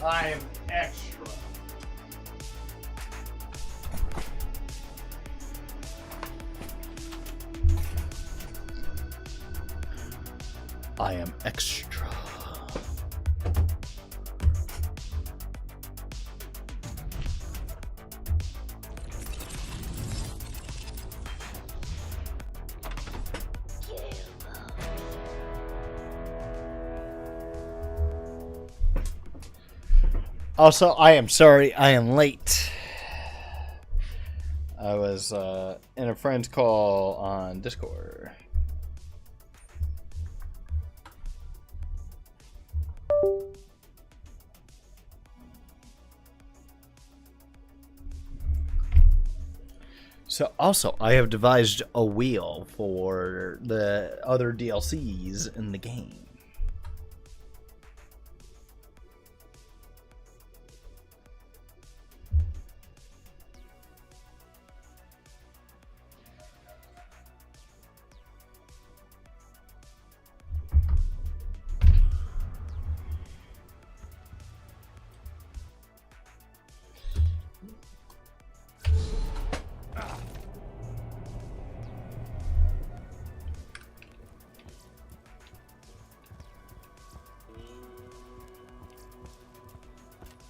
I am extra. I am extra. Also, I am sorry I am late. I was in a friend's call on Discord. So also, I have devised a wheel for the other DLCs in the game.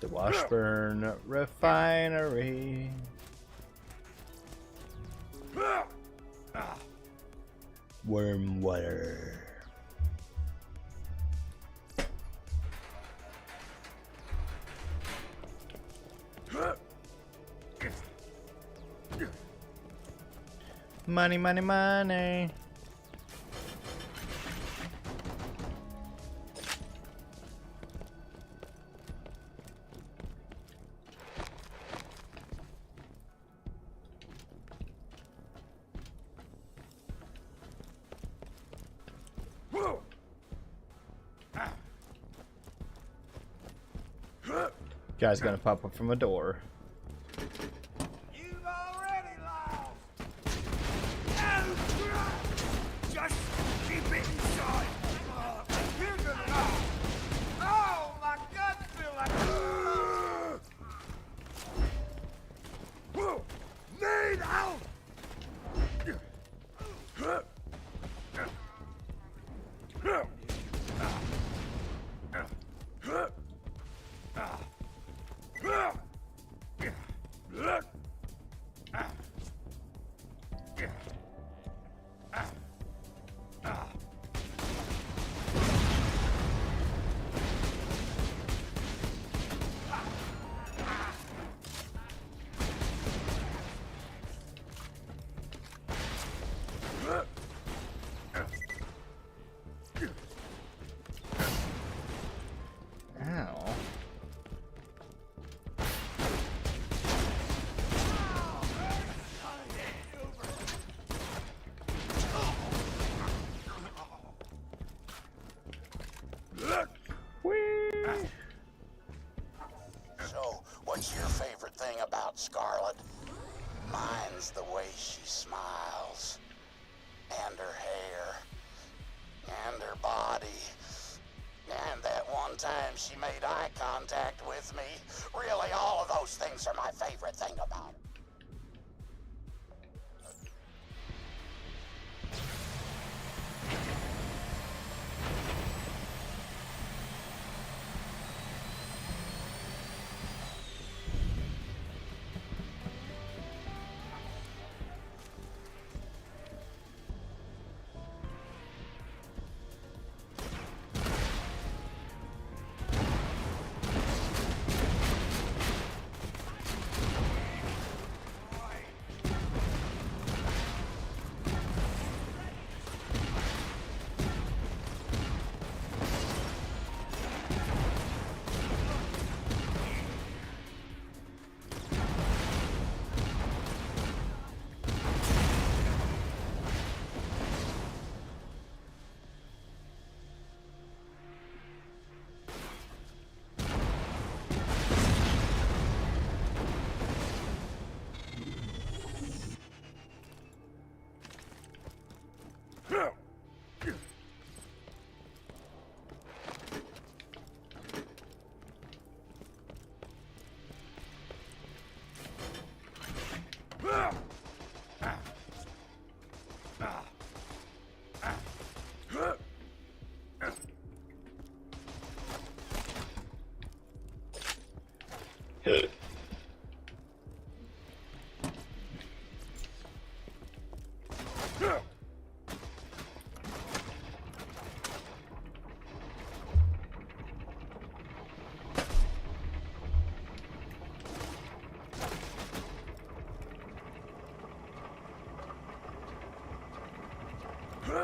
The Washburn Refinery. Worm water. Money, money, money. Guy's gonna pop up from a door. You've already lost. Just keep it inside. You're gonna die. Oh, my guts feel like. Need help. Scarlet, mine's the way she smiles, and her hair, and her body, and that one time she made eye contact with me. Really, all of those things are my favorite thing about her.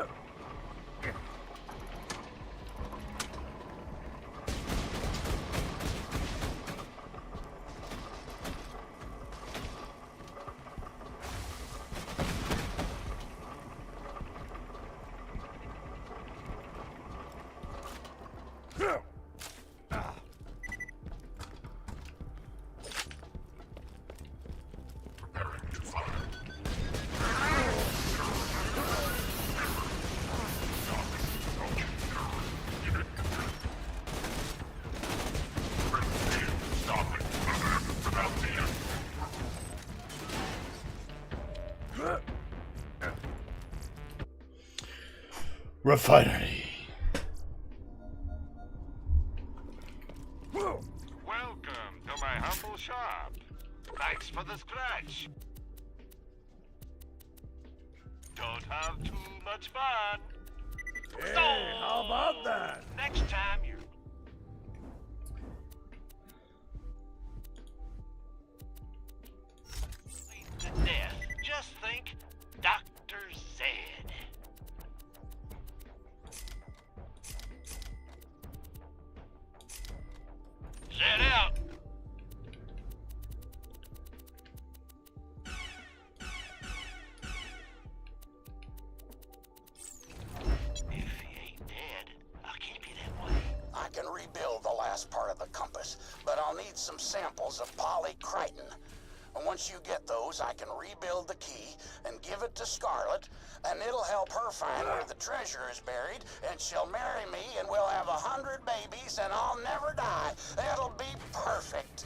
Refinery. Welcome to my humble shop. Thanks for the scratch. Don't have too much fun. Hey, how about that? Next time you're to death, just think Dr. Zed. Zed out. If he ain't dead, I'll keep you that way. I can rebuild the last part of the compass, but I'll need some samples of polycritin. And once you get those, I can rebuild the key and give it to Scarlet, and it'll help her find where the treasure is buried, and she'll marry me, and we'll have 100 babies, and I'll never die. It'll be perfect.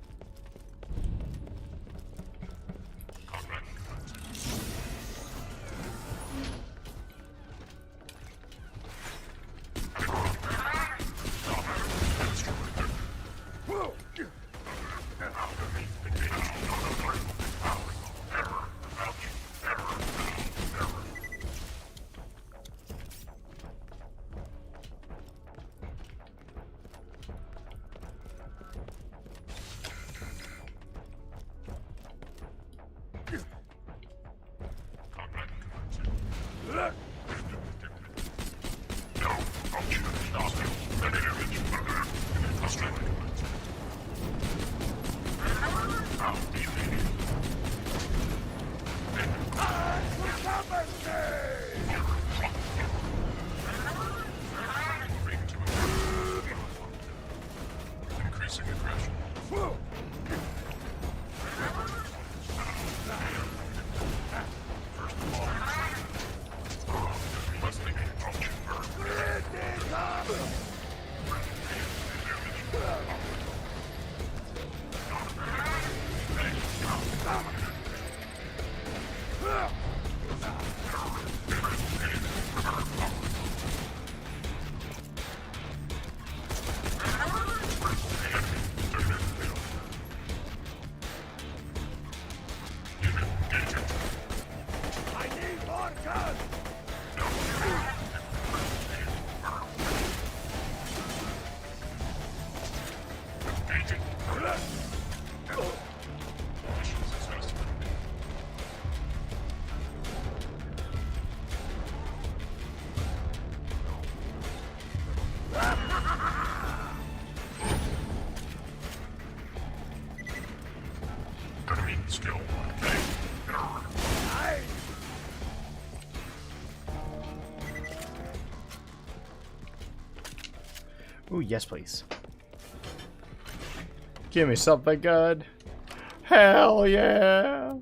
I need more guns! Enemy skill. Ooh, yes, please. Give me something good. Hell yeah!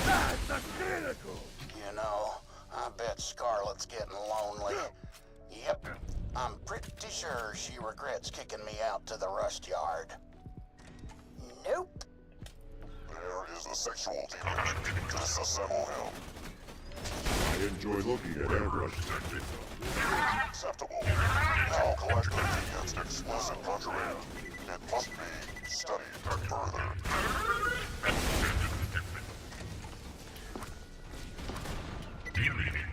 That's a critical! You know, I bet Scarlett's getting lonely. Yep, I'm pretty sure she regrets kicking me out to the rust yard. Nope. There is the sexual demon. Disassemble him. I enjoy looking at airbrushes. Acceptable. Now collect the against explicit contraband. It must be studied further. Deleting.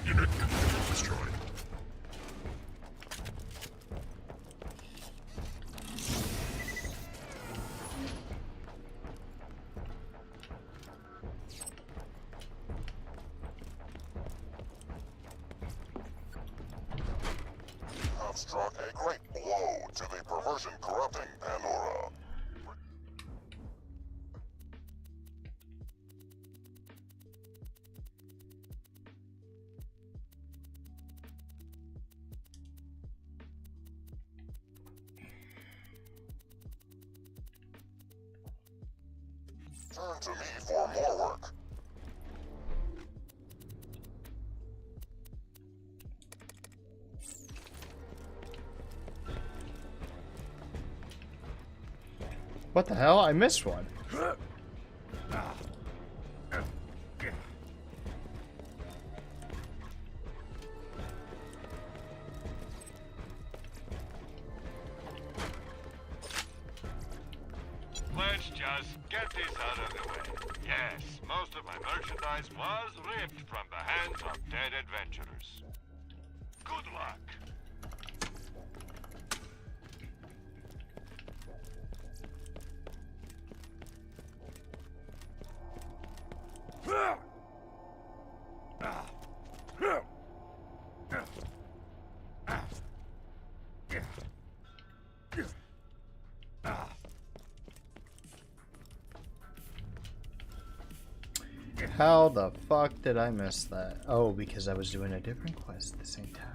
Unit destroyed. Have struck a great blow to the perversion corrupting Pandora. Turn to me for more work. What the hell? I missed one. Let's just get this out of the way. Yes, most of my merchandise was ripped from the hands of dead adventurers. Good luck. How the fuck did I miss that? Oh, because I was doing a different quest at the same time.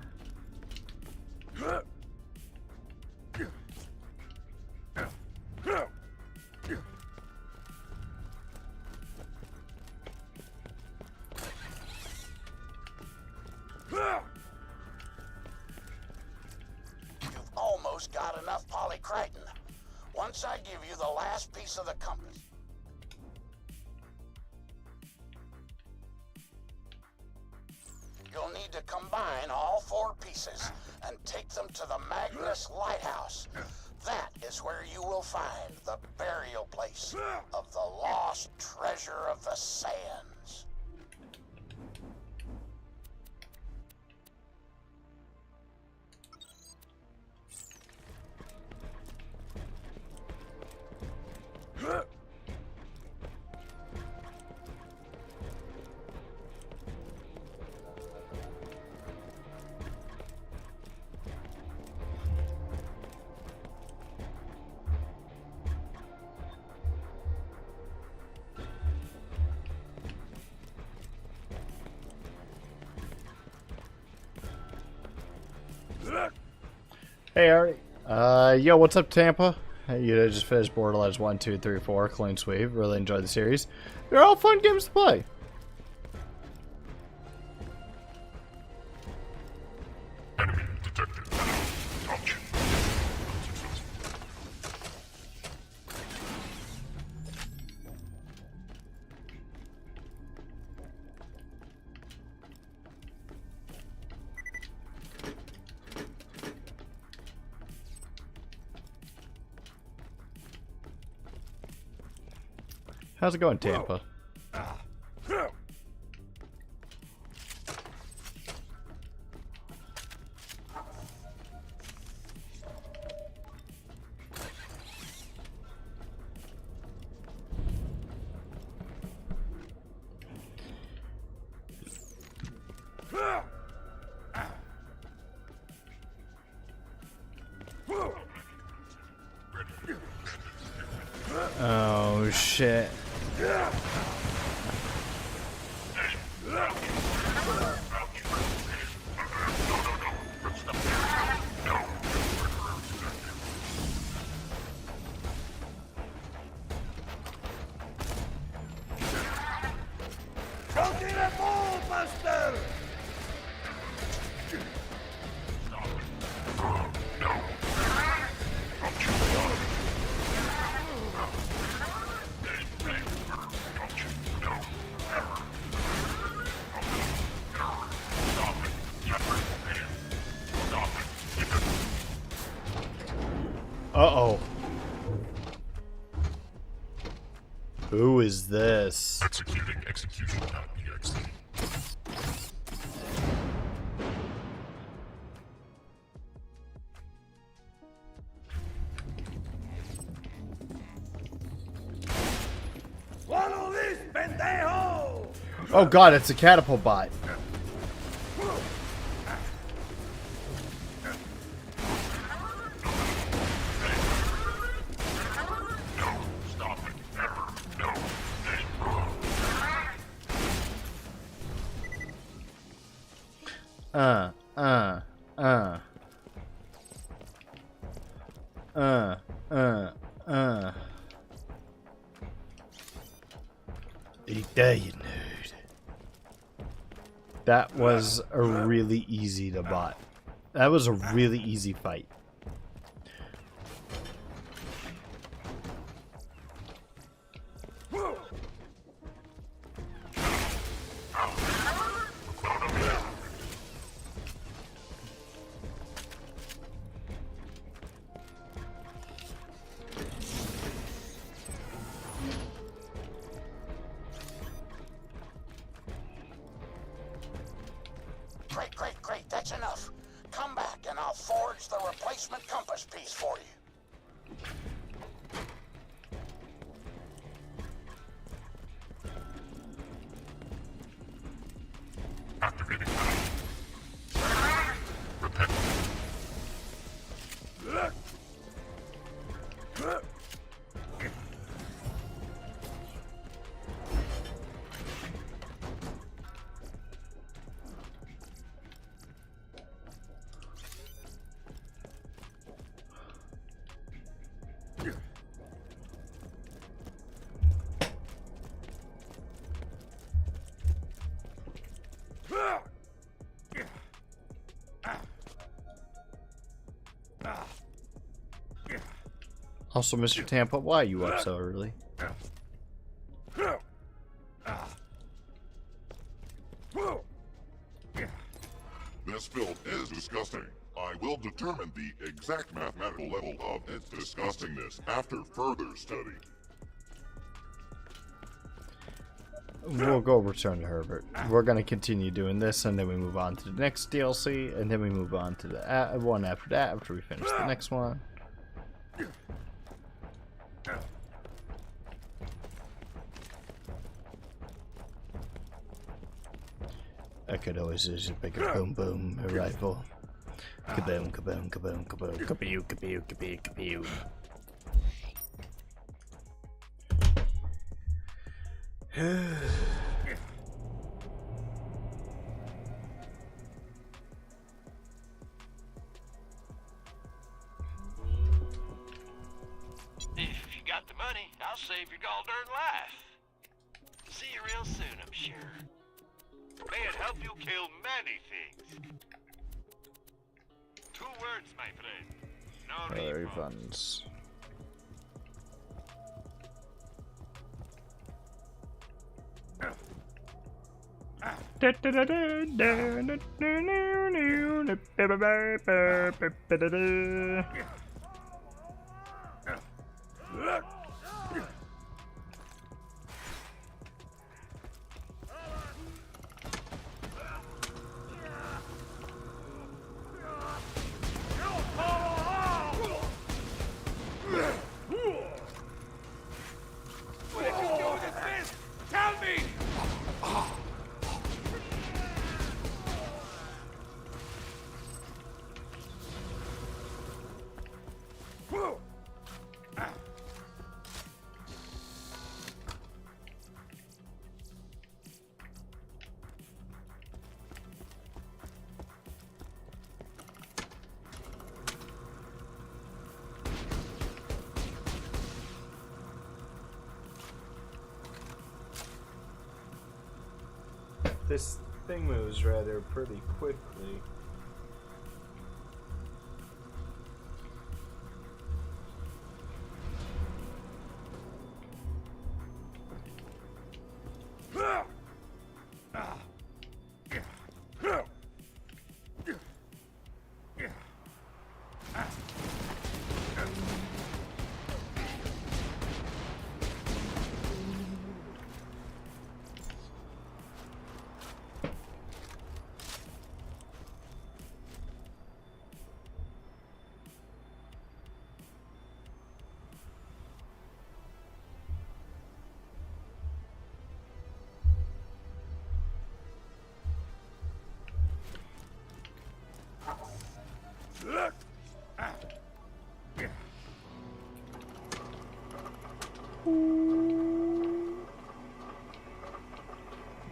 You've almost got enough polycritin. Once I give you the last piece of the compass, you'll need to combine all 4 pieces and take them to the Magnus Lighthouse. That is where you will find the burial place of the lost treasure of the sands. Hey, Ari. Yo, what's up, Tampa? Hey, you just finished Borderlands 1, 2, 3, 4. Clean sweep. Really enjoyed the series. They're all fun games to play. Enemy detected. Ouch. How's it going, Tampa? Oh, shit. Don't get a ball buster! Uh-oh. Who is this? Executing execution.exe. Follow this, pendejo! Oh god, it's a catapult bot. Stop it. No. Uh. Eat that, you nerd. That was a really easy to bot. That was a really easy fight. Great, that's enough. Come back and I'll forge the replacement compass piece for you. Activating. Repent. Also, Mr. Tampa, why are you up so early? This filth is disgusting. I will determine the exact mathematical level of its disgustingness after further study. We'll go return to Herbert. We're gonna continue doing this, and then we move on to the next DLC, and then we move on to the one after that after we finish the next one. I could always use a bigger boom boom rifle. Kaboom, kaboom, kaboom, kaboom, kapew, kapew, kapew, kapew. money, I'll save your gall-darn life. See you real soon, I'm sure. May it help you kill many things. 2 words, my friend. No refund. Refunds. What did you do with his fist? Tell me! This thing moves rather pretty quickly.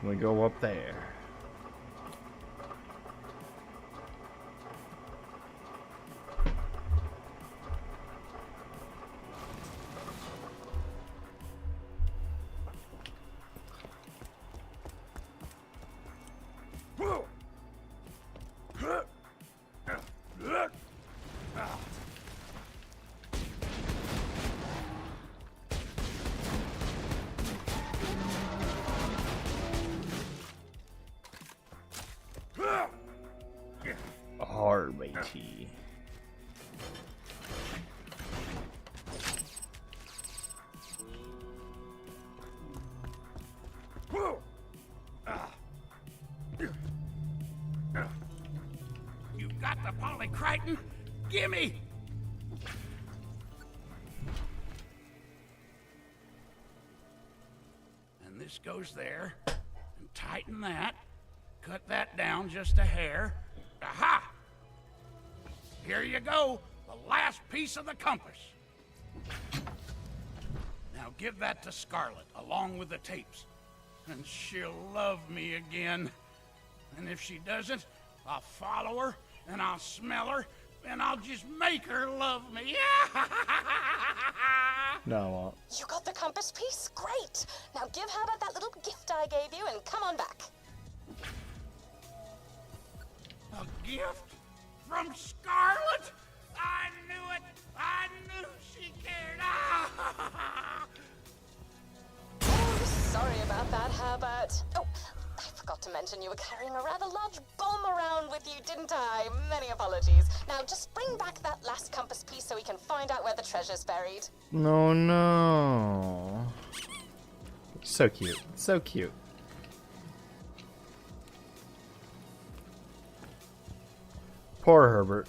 We go up there. Matey. You got the Polycrichton? Gimme! And this goes there. And tighten that. Cut that down just a hair. Aha! Here you go. The last piece of the compass. Now give that to Scarlet, along with the tapes. And she'll love me again. And if she doesn't, I'll follow her, and I'll smell her, and I'll just make her love me. No, I won't. You got the compass piece? Great! Now give Herbert that little gift I gave you and come on back. A gift? From Scarlet? I knew it! I knew she cared! Oh, sorry about that, Herbert. Oh, I forgot to mention you were carrying a rather large bomb around with you, didn't I? Many apologies. Now just bring back that last compass piece so we can find out where the treasure's buried. No, no. So cute. So cute. Poor Herbert.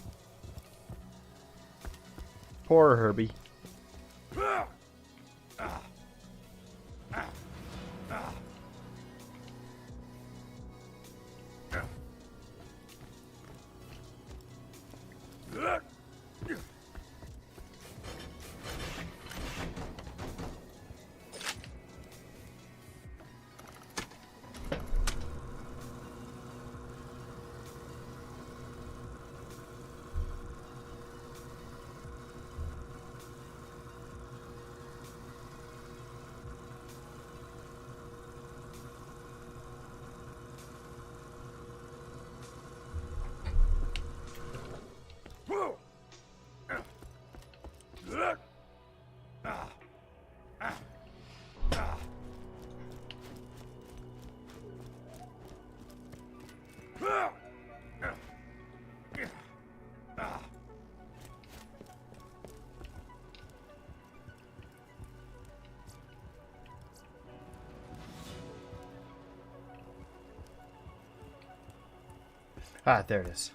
Poor Herbie. Ah, there it is.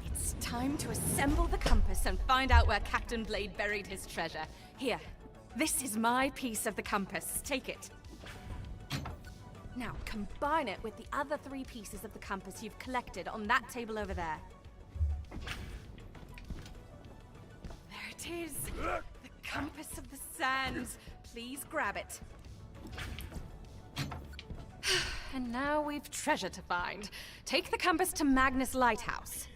It's time to assemble the compass and find out where Captain Blade buried his treasure. Here, this is my piece of the compass. Take it. Now, combine it with the other 3 pieces of the compass you've collected on that table over there. There it is! The compass of the sands. Please grab it. And now we've treasure to find. Take the compass to Magnus Lighthouse.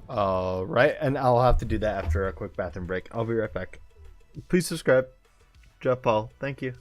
Alright, and I'll have to do that after a quick bathroom break. I'll be right back. Please subscribe. Jeff Paul, thank you.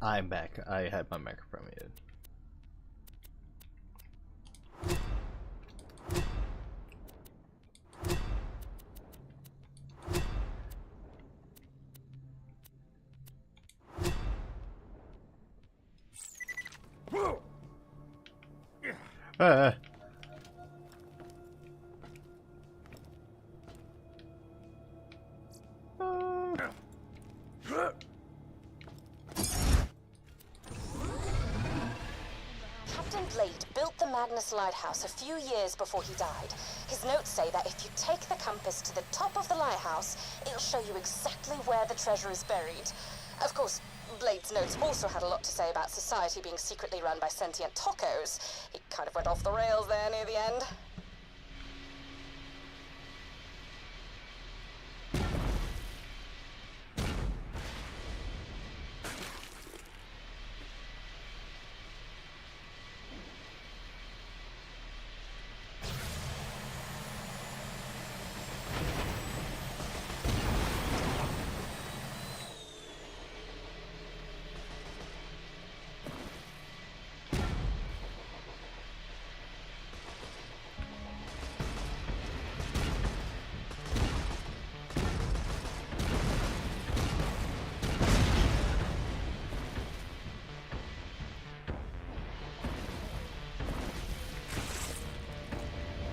I'm back. I had my microphone muted. Captain Blade built the Magnus Lighthouse a few years before he died. His notes say that if you take the compass to the top of the lighthouse, it'll show you exactly where the treasure is buried. Of course, Blade's notes also had a lot to say about society being secretly run by sentient tacos. He kind of went off the rails there near the end.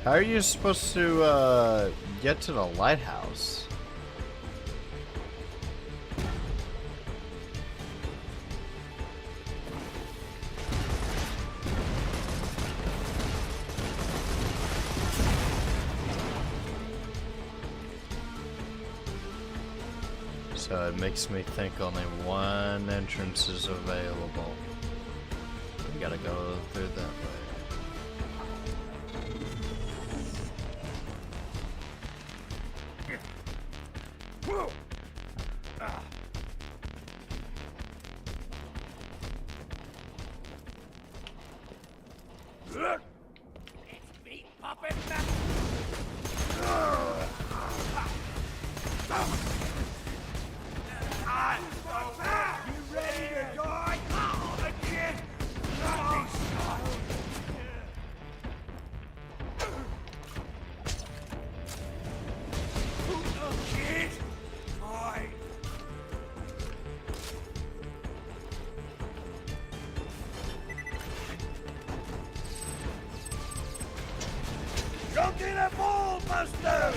How are you supposed to get to the lighthouse? So it makes me think only one entrance is available. We gotta go through that way. Jump in a ball, Buster!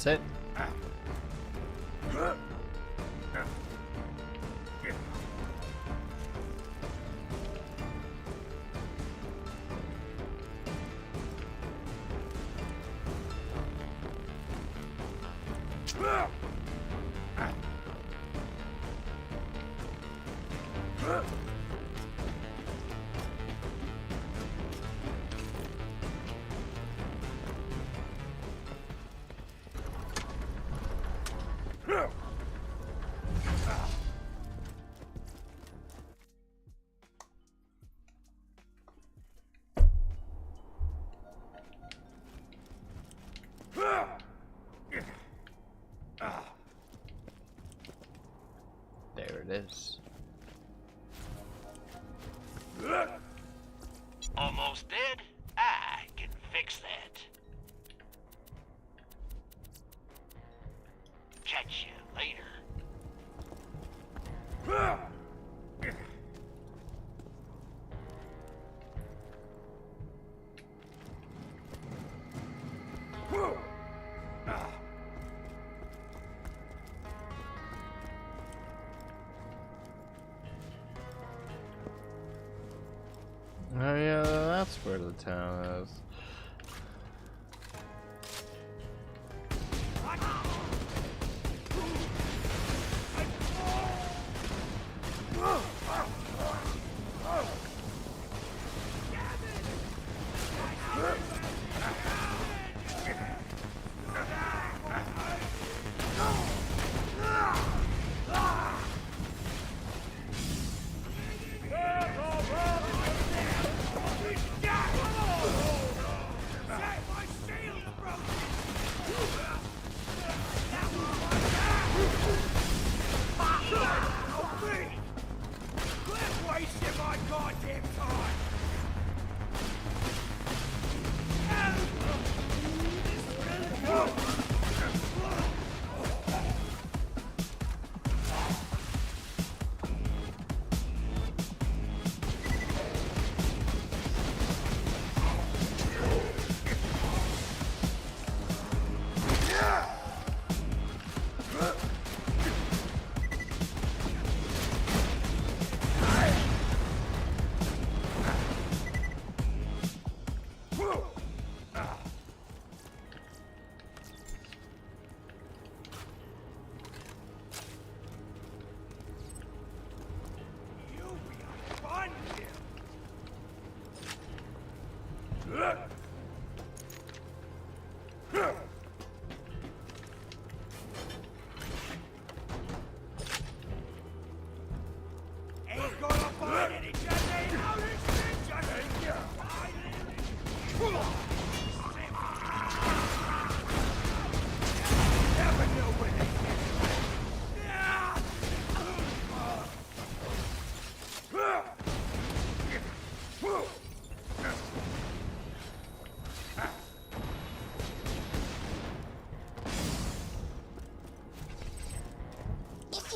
That's it. There it is. Almost dead? I can fix that. Catch you later. Oh yeah, that's where the town is.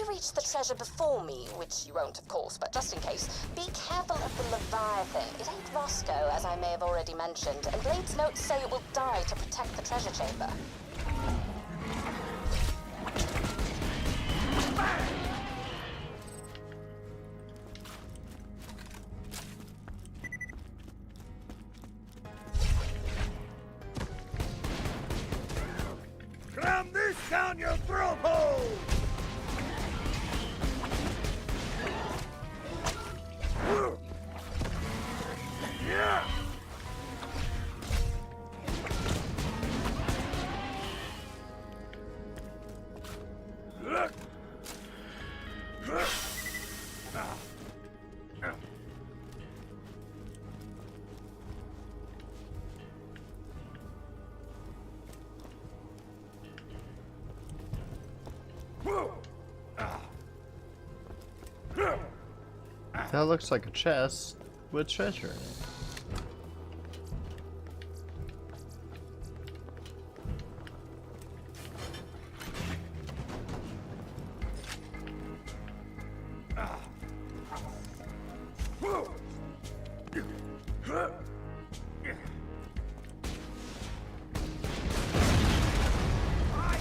Reach the treasure before me, which you won't, of course, but just in case, be careful of the Leviathan. It ain't Roscoe, as I may have already mentioned, and Blade's notes say it will die to protect the treasure chamber. Cram this down your throat hole! That looks like a chest with treasure in it. I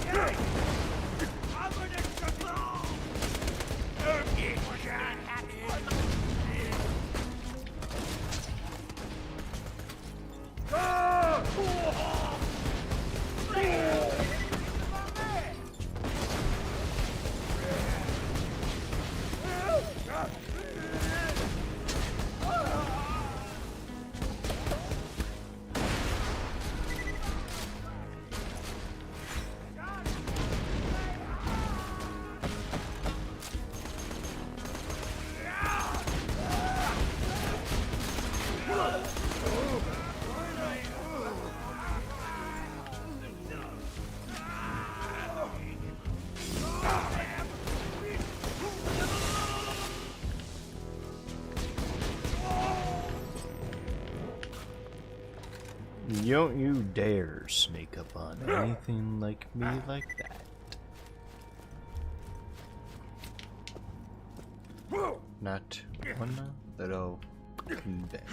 Don't you dare sneak up on anything like me like that. Not one little bit.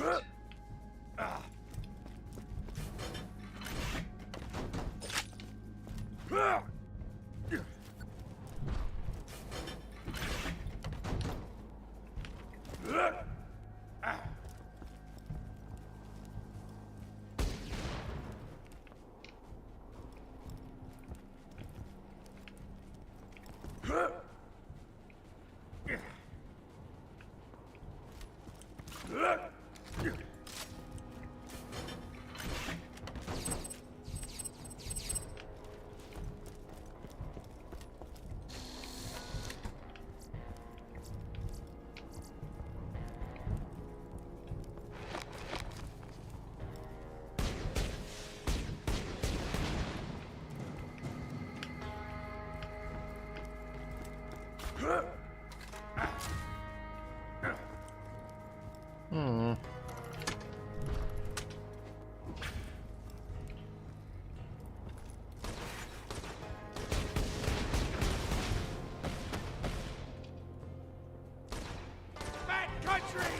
Fat country!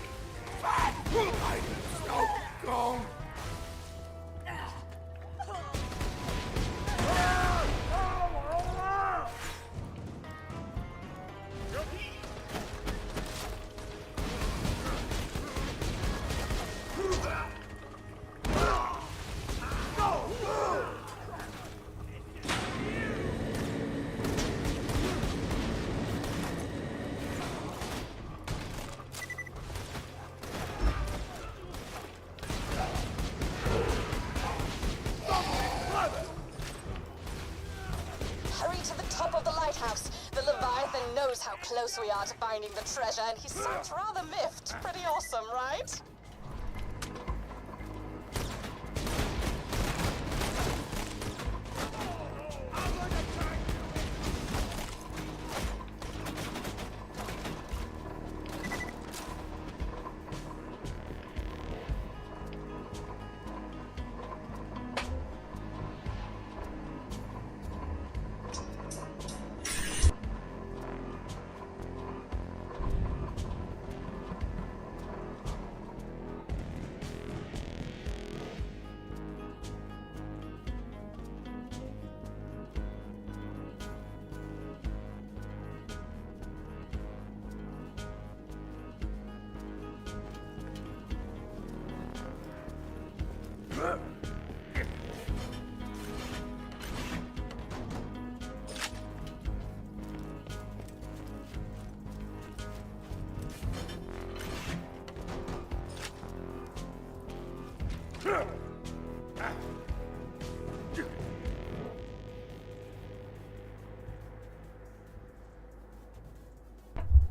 Fat! I snow cone! Hurry to the top of the lighthouse. The Leviathan knows how close we are to finding the treasure, and he seems rather miffed. Pretty awesome, right?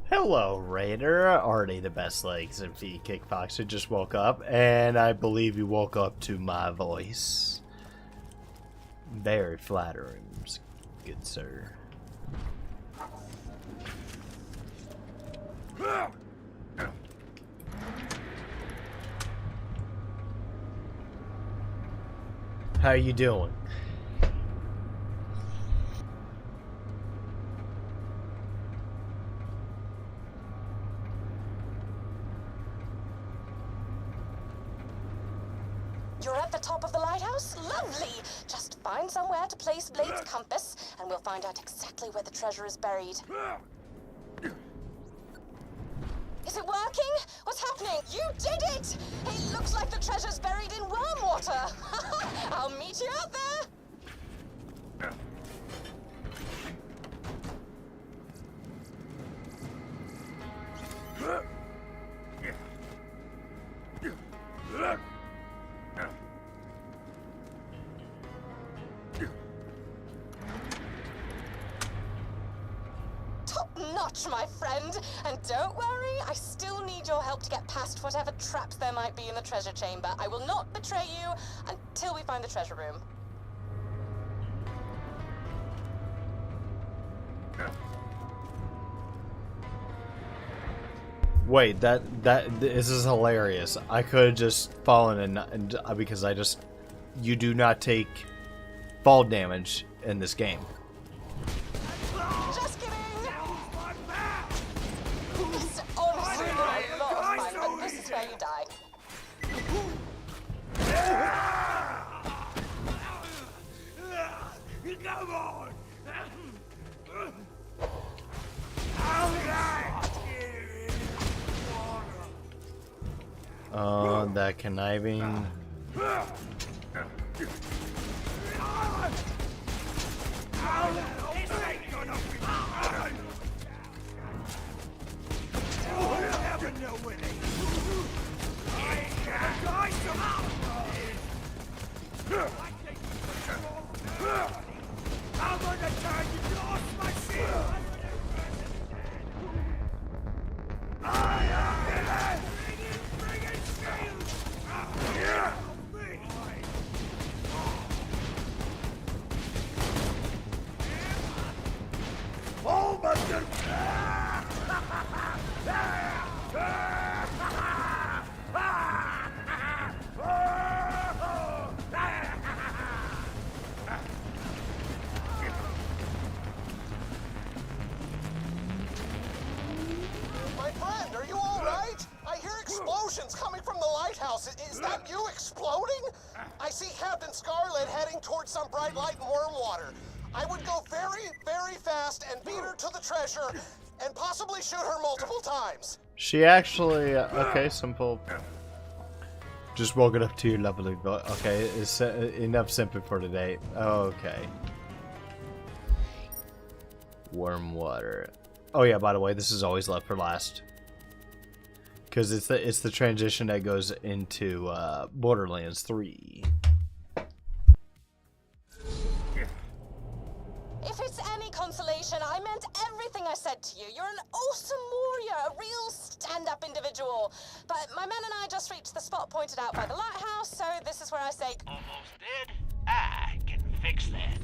Hello, Raider. Already the best legs and feet kickboxer just woke up, and I believe you woke up to my voice. Very flattering, good sir. How you doing? You're at the top of the lighthouse? Lovely! Just find somewhere to place Blade's compass, and we'll find out exactly where the treasure is buried. Is it working? What's happening? You did it! It looks like the treasure's buried in worm water. I'll meet you out there. Top-notch, my friend. And don't worry, I still need your help to get past whatever traps there might be in the treasure chamber. I will not betray you until we find the treasure room. Wait, this is hilarious. I could have just fallen and because I just you do not take fall damage in this game. Just kidding! It's honestly been a lot of fun, but this is where you die. Come on! Oh, that conniving. I'm gonna turn you off my shield! Bring it, shield! Oh my My friend, are you all right? I hear explosions coming from the lighthouse. Is that you exploding? I see Captain Scarlet heading towards some bright light and warm water. I would go very, very fast and beat her to the treasure and possibly shoot her multiple times. She actually, okay, simple. Just woke it up to your level of, okay, it's enough simping for today. Okay. Warm water. Oh yeah, by the way, this is always left for last. Because it's the transition that goes into Borderlands 3. If it's any consolation, I meant everything I said to you. You're an awesome warrior, a real stand-up individual. But my men and I just reached the spot pointed out by the lighthouse, so this is where I say... Almost dead? I can fix that.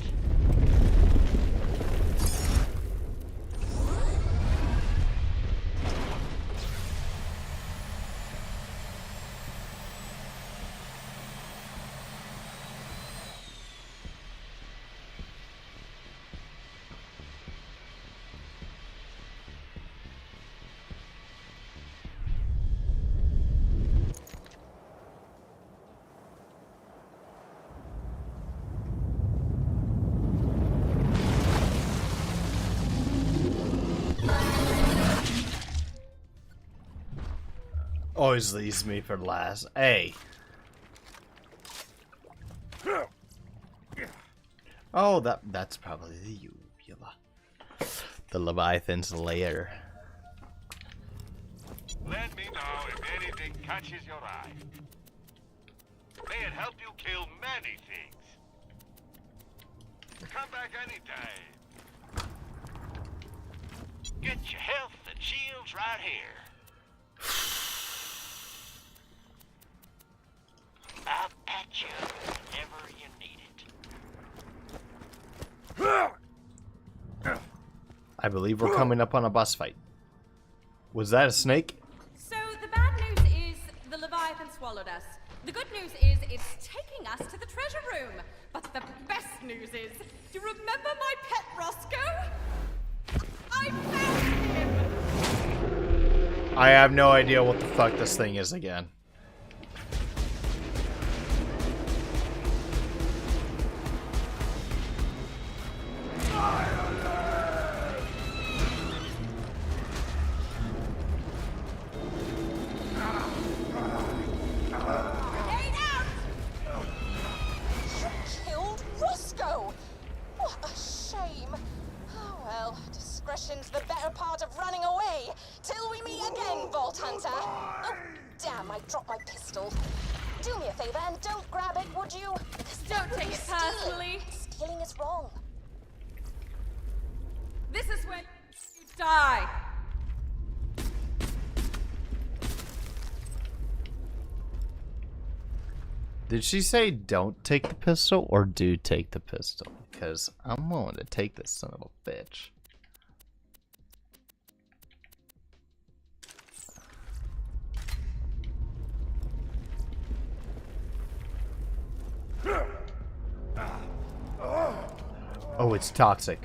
Always leaves me for last. Hey. Oh, that's probably the uvula. The Leviathan's lair. Let me know if anything catches your eye. May it help you kill many things. Come back anytime. Get your health and shields right here. I'll patch you whenever you need it. I believe we're coming up on a boss fight. Was that a snake? So the bad news is the Leviathan swallowed us. The good news is it's taking us to the treasure room. But the best news is, do you remember my pet Roscoe? I found him! I have no idea what the fuck this thing is again. Killed Roscoe! What a shame. Oh well, discretion's the better part of running away. Till we meet again, Vault Hunter. Oh, damn, I dropped my pistol. Do me a favor and don't grab it, would you? Don't take it personally. Stealing is wrong. This is when you die. Did she say don't take the pistol or do take the pistol? Because I'm willing to take this son of a bitch. Oh, it's toxic.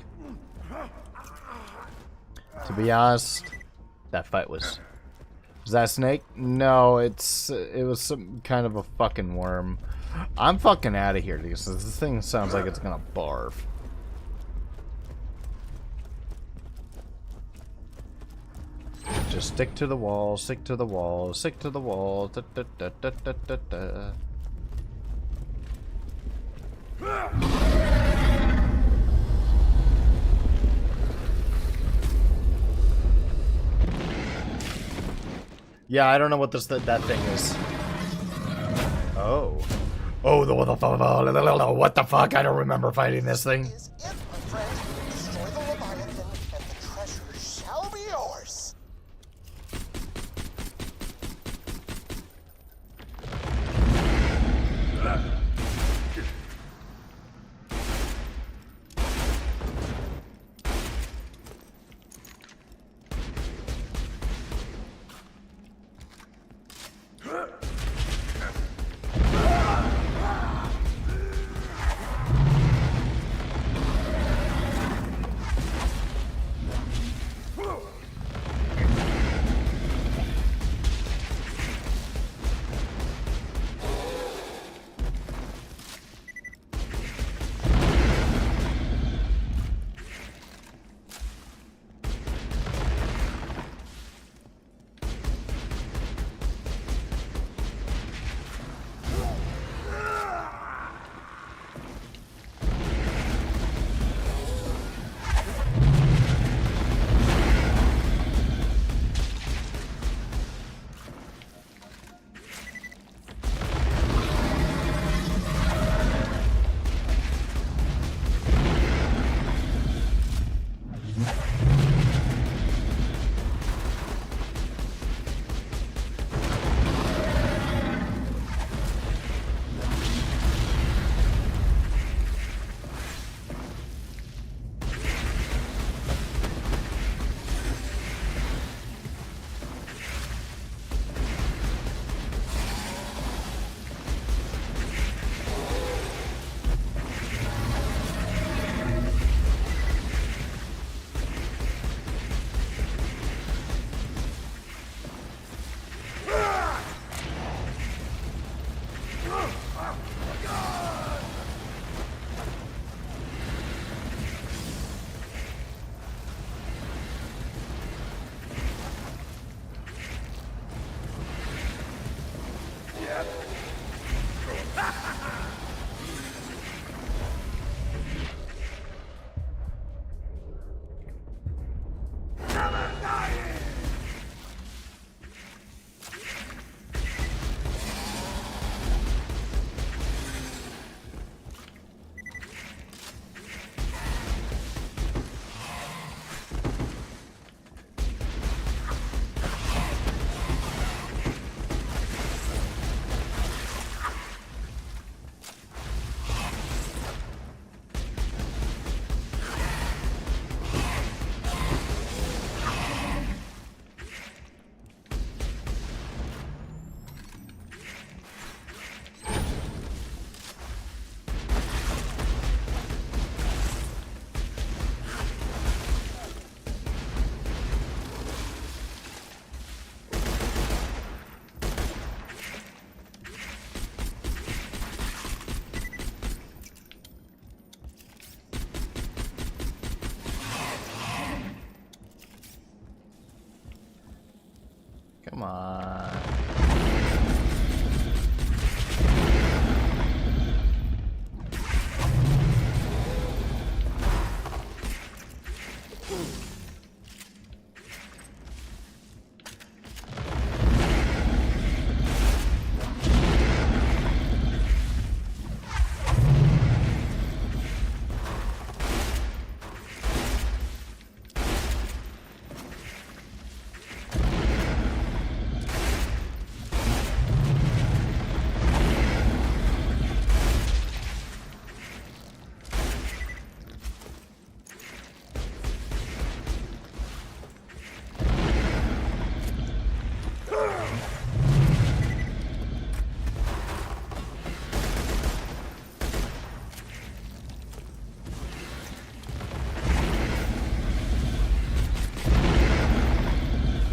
To be honest, that fight was... Was that a snake? No, it was some kind of a fucking worm. I'm fucking out of here because this thing sounds like it's gonna barf. Just stick to the wall, stick to the wall, stick to the wall. Da, da, da, da, da, da, da. Yeah, I don't know what that thing is. Oh. Oh, what the fuck? I don't remember fighting this thing. Is it, my friend? Destroy the Leviathan, and the treasure shall be yours. Come on.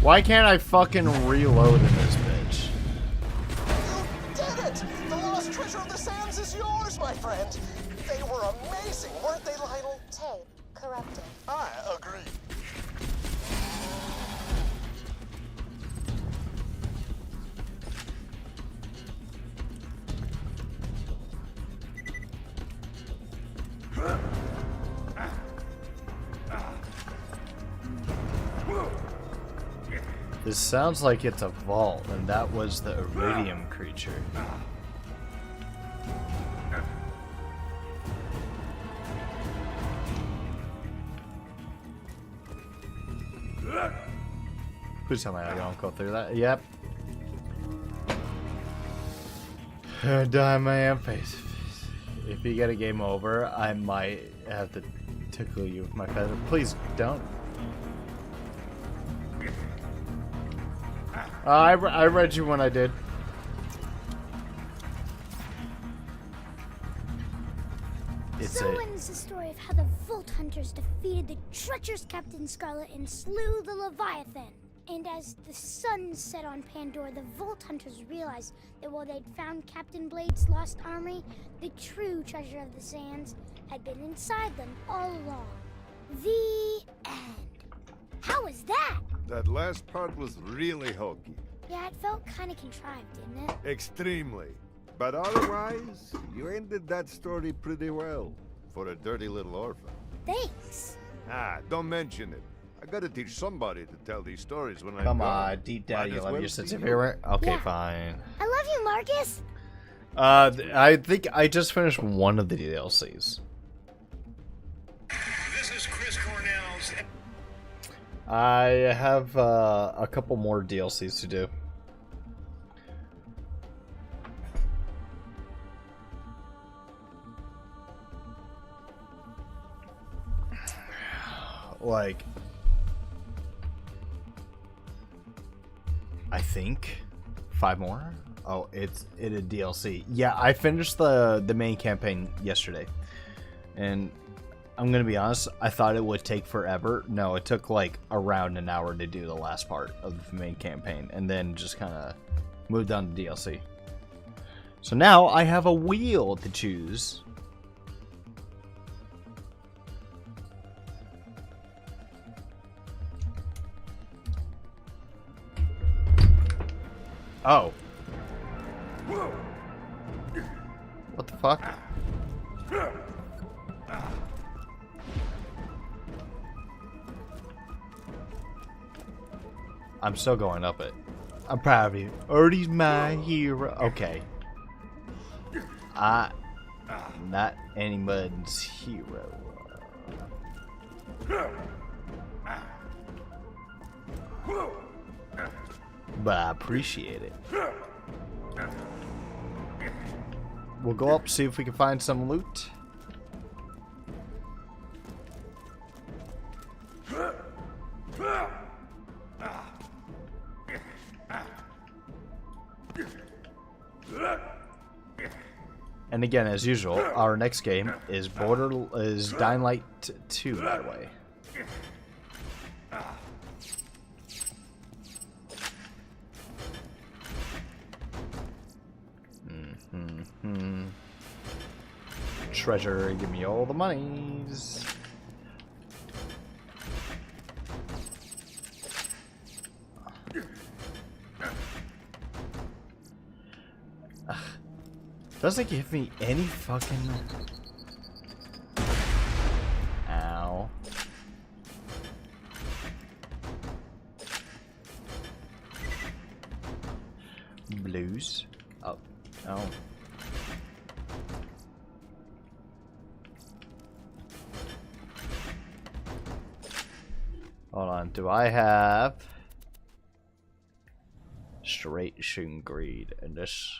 Why can't I fucking reload in this bitch? You did it! The lost treasure of the sands is yours, my friend. They were amazing, weren't they, Lionel? Tape corrupted. I agree. This sounds like it's a vault, and that was the iridium creature. Please tell me I don't go through that. Yep. Die my damn face. If you get a game over, I might have to tickle you with my feather. Please don't. I read you when I did. So ends the story of how the Vault Hunters defeated the treacherous Captain Scarlet and slew the Leviathan. And as the sun set on Pandora, the Vault Hunters realized that while they'd found Captain Blade's lost armory, the true treasure of the sands had been inside them all along. The end. How was that? That last part was really hokey. Yeah, it felt kind of contrived, didn't it? Extremely. But otherwise, you ended that story pretty well. For a dirty little orphan. Thanks. Ah, don't mention it. I gotta teach somebody to tell these stories when I'm Come gone. on, deep down Might you as love well your sense be of you. humor? Okay, Yeah. fine. I love you, Marcus. I think I just finished one of the DLCs. This is Chris Cornell's. I have a couple more DLCs to do. Like, I think 5 more. Oh, it's a DLC. Yeah, I finished the main campaign yesterday, and I'm gonna be honest, I thought it would take forever. No, it took like around an hour to do the last part of the main campaign, and then just kind of moved on to DLC. So now I have a wheel to choose. Oh. What the fuck? I'm still going up it. I'm proud of you. Artie's my hero. Okay. Not anyone's hero. But I appreciate it. We'll go up, see if we can find some loot. And again, as usual, our next game is Dying Light 2, by the way. Treasure, give me all the monies. Doesn't give me any fucking... Ow. Blues. Oh. Oh. Hold on. Do I have... Straight shooting greed in this...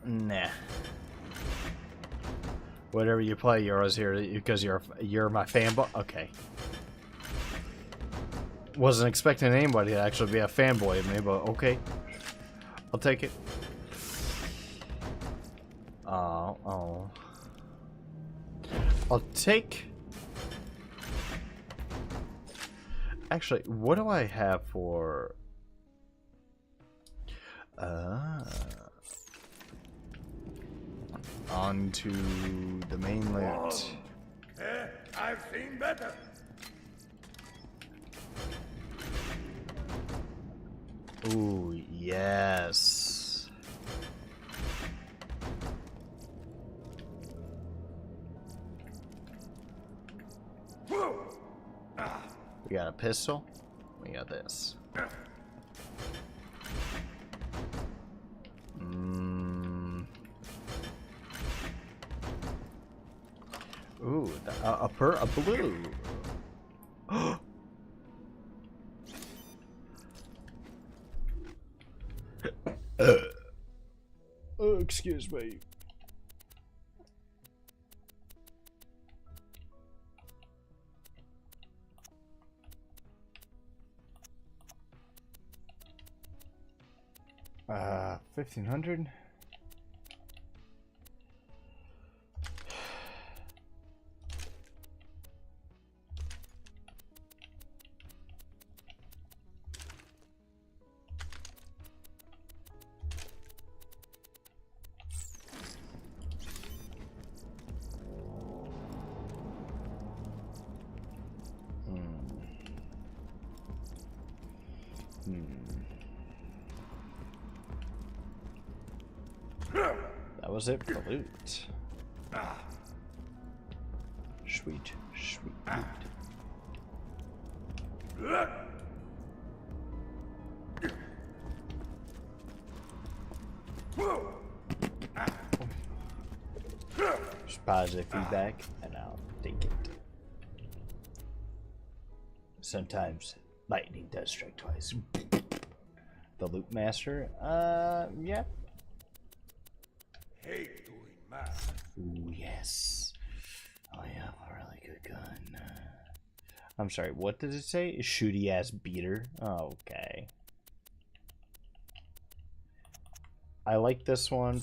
Nah. Whatever you play, you're always here because you're my fanboy. Okay. Wasn't expecting anybody to actually be a fanboy of me, but okay. I'll take it. Oh. I'll take... Actually, what do I have for... On to the main loot. I've seen better. Ooh, yes. We got a pistol. We got this. Ooh, a blue. Oh, excuse me. $1,500. That was it for loot. Sweet, sweet loot. Just positive feedback, and I'll take it. Sometimes lightning does strike twice. The loot master, yeah. Hate doing math. Ooh, yes. Oh yeah, a really good gun. I'm sorry, what did it say? Shooty ass beater. Oh, okay. I like this one.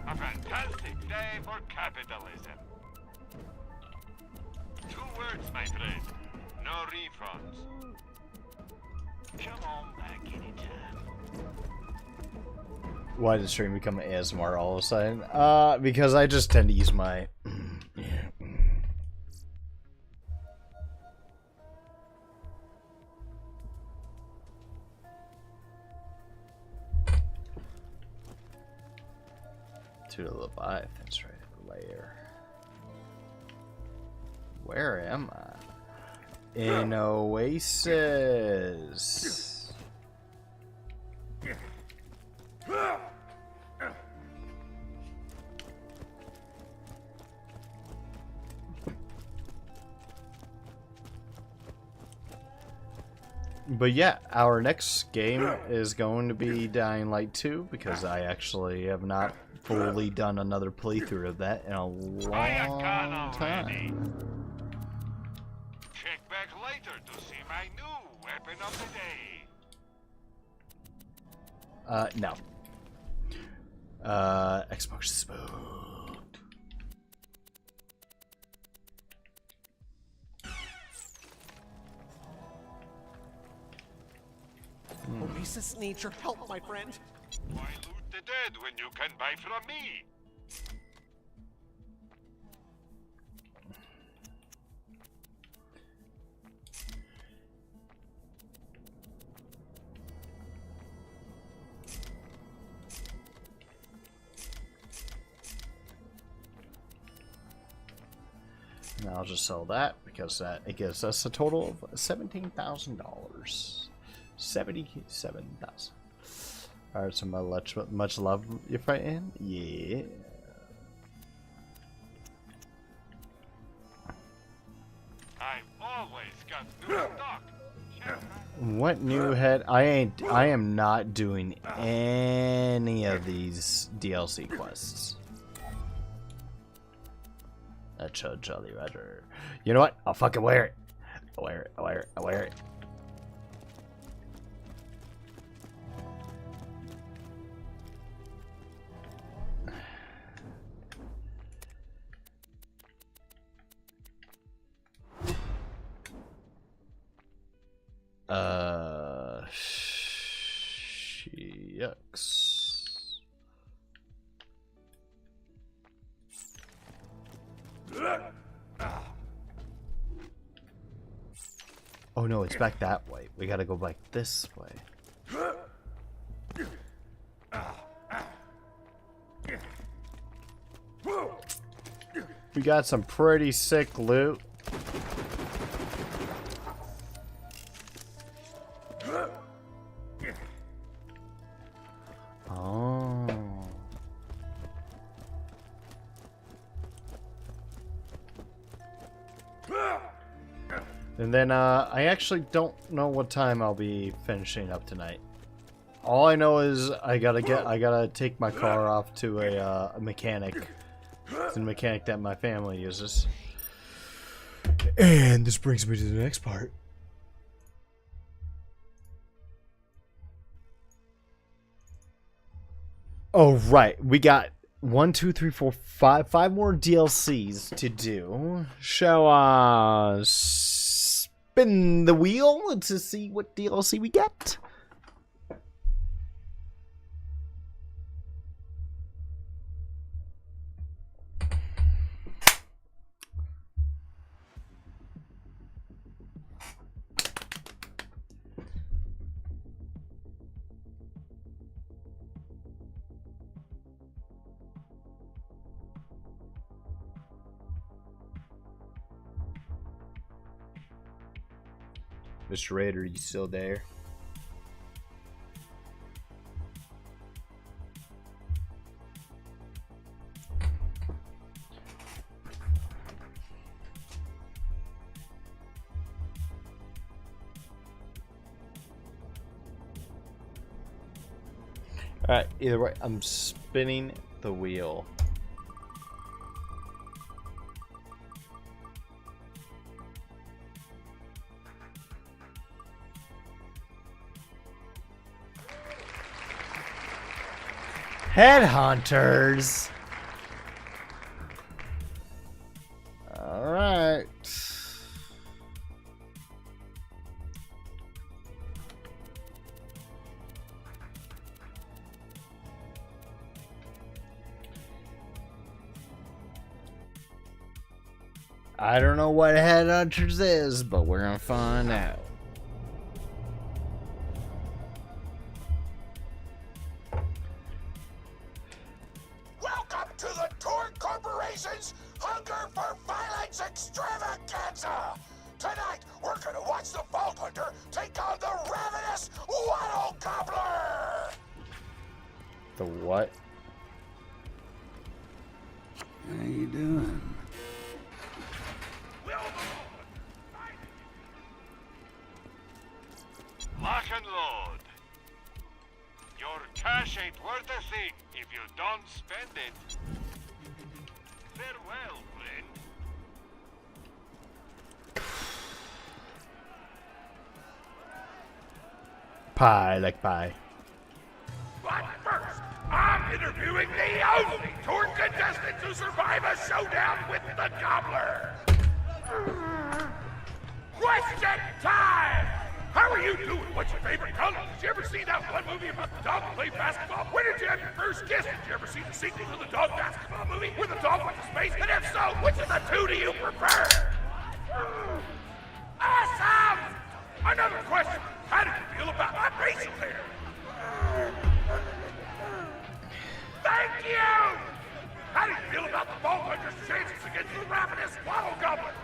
A fantastic day for capitalism. 2 words, my friend. No refunds. Come on back anytime. Why did stream become ASMR all of a sudden? Because I just tend to use my... To the Leviathan's right layer. Where am I? In Oasis. But yeah, our next game is going to be Dying Light 2 because I actually have not fully done another playthrough of that in a long time. Check back later to see my new weapon of the day. No. Xbox Smooth. Oasis needs your help, my friend. Why loot the dead when you can buy from me? And I'll just sell that because it gives us a total of $17,000. 77,000. Alright, so much love you're fighting? Yeah. I've always got new stock. What new head? I am not doing any of these DLC quests. That's a Jolly Roger. You know what? I'll fucking wear it. I'll wear it. I'll wear it. I'll wear it. Shucks. Oh no, it's back that way. We gotta go back this way. We got some pretty sick loot. Oh. And then I actually don't know what time I'll be finishing up tonight. All I know is I gotta take my car off to a mechanic. It's a mechanic that my family uses. And this brings me to the next part. Oh right, we got 1, 2, 3, 4, 5 more DLCs to do. Shall spin the wheel to see what DLC we get? Mr. Raider, you still there? Alright, either way, I'm spinning the wheel. Headhunters. All right. I don't know what Headhunters is, but we're gonna find out. Hunger for Violence Extravaganza! Tonight, we're gonna watch the Vault Hunter take on the ravenous Waddle Gobbler! The what? How you doing? Lock and load. Your cash ain't worth a thing if you don't spend it. Farewell, friend. Pie, like pie. But first, I'm interviewing the only tour contestant to survive a showdown with the Gobbler. Question time! How are you doing? What's your favorite color? Did you ever see that one movie about the dog who played basketball? When did you have your first kiss? Did you ever see the sequel to the dog basketball movie where the dog went to space? And if so, which of the two do you prefer? Awesome! Another question. How do you feel about my facial hair? Thank you! How do you feel about the Vault Hunter's chances against the ravenous Waddle Gobbler?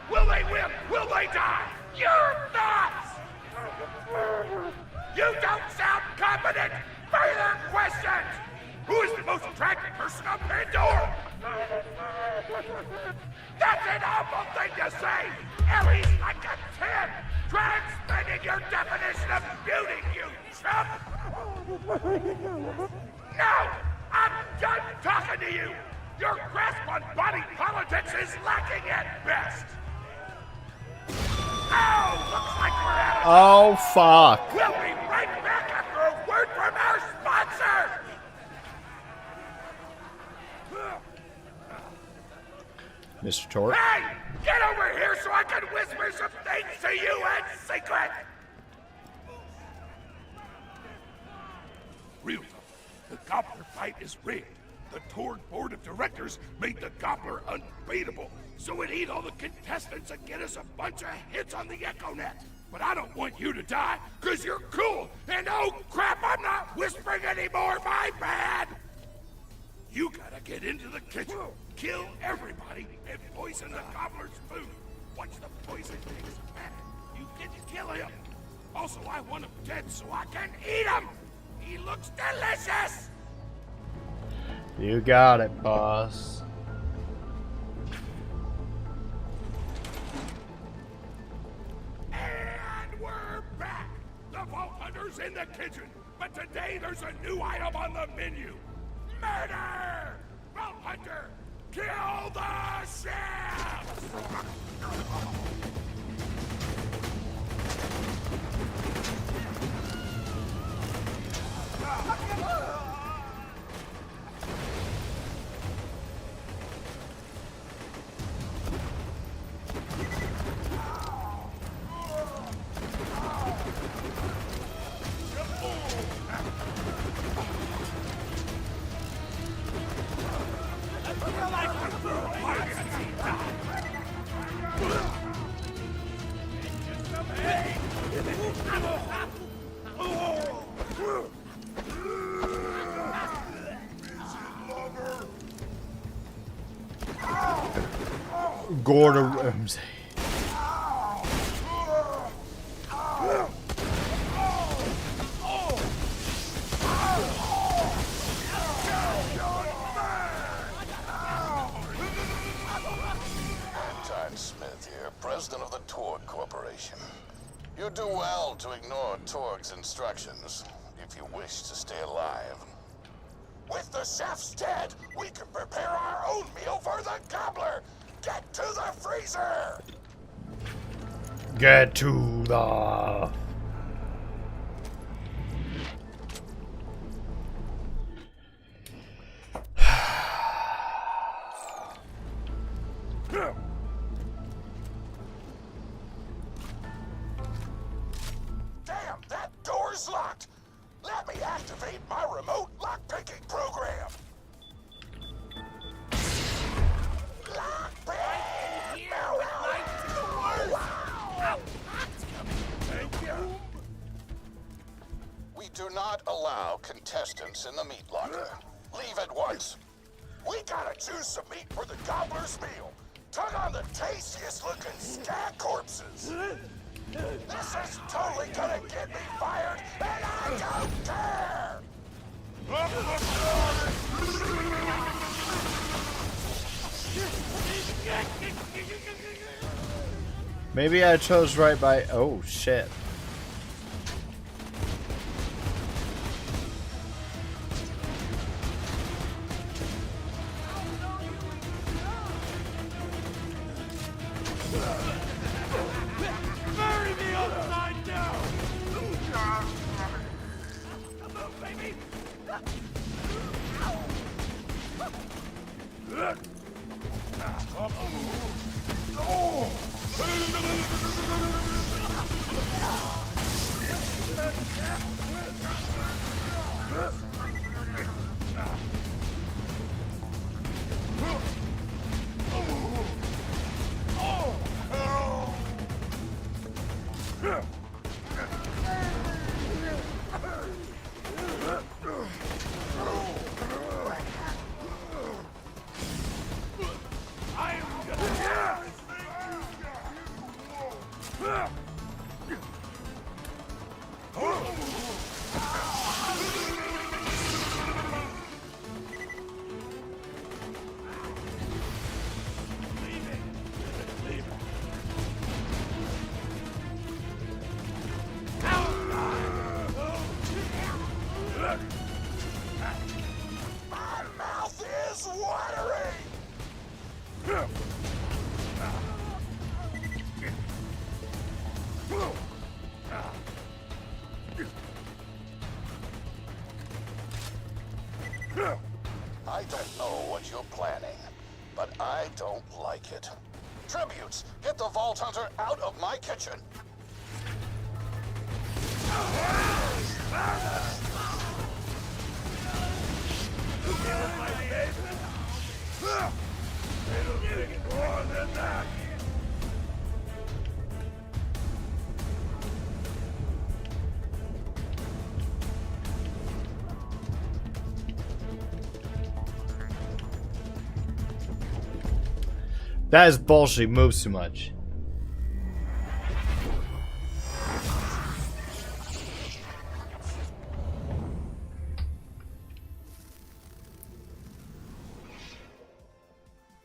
defending your definition of beauty, you chump! No! I'm done talking to you! Your grasp on body politics is lacking at best! Oh, looks like we're out of time. Oh, fuck. We'll be right back after a word from our sponsor! Mr. Torque. Hey! Get over here so I can whisper some things to you in secret! Real talk. The Gobbler fight is rigged. The Torg board of directors made the Gobbler unbeatable, so it eat all the contestants and get us a bunch of hits on the EchoNet. But I don't want you to die, cause you're cool, and oh crap, I'm not whispering anymore, my bad! You gotta get into the kitchen, kill everybody, and poison the Gobbler's food. Once the poison takes effect, you get to kill him. Also, I want him dead so I can eat him! He looks delicious! You got it, boss. And we're back! The Vault Hunter's in the kitchen, but today there's a new item on the menu. Murder! Vault Hunter, kill the chef! Gordon Ramsay. Smith here, president of the Torg Corporation. You do well to ignore Torg's instructions if you wish to stay alive. With the chef's dead, we can prepare our own meal for the Gobbler! Get to the freezer! Get to the... Damn, that door's locked! Let me activate my remote lockpicking program! We do not allow contestants in the meat locker. Leave at once. We gotta choose some meat for the Gobbler's meal. Tug on the tastiest looking stag corpses. This is totally gonna get me fired, and I don't care! Maybe I chose right by... Oh, shit. Bury me upside down! Come on, baby! the Vault Hunter out of my kitchen. That is bullshit. He moves too much.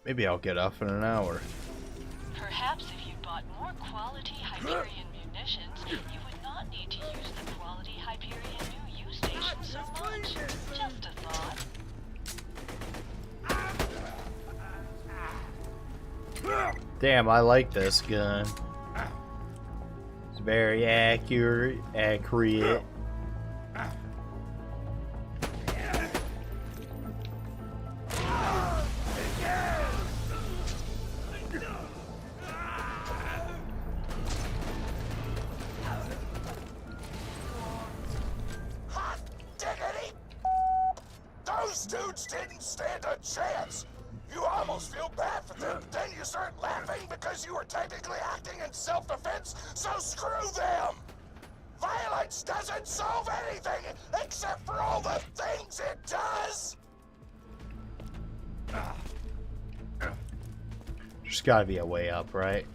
Maybe I'll get off in an hour. Perhaps if you bought more quality Hyperion munitions, you would not need to use the quality Hyperion new use station so much. Just a thought. Damn, I like this gun. It's very accurate. Hot diggity! Those dudes didn't stand a chance! You almost feel bad for them, but then you start laughing because you were technically acting in self-defense, so screw them! Violence doesn't solve anything except for all the things it does! There's gotta be a way up, right?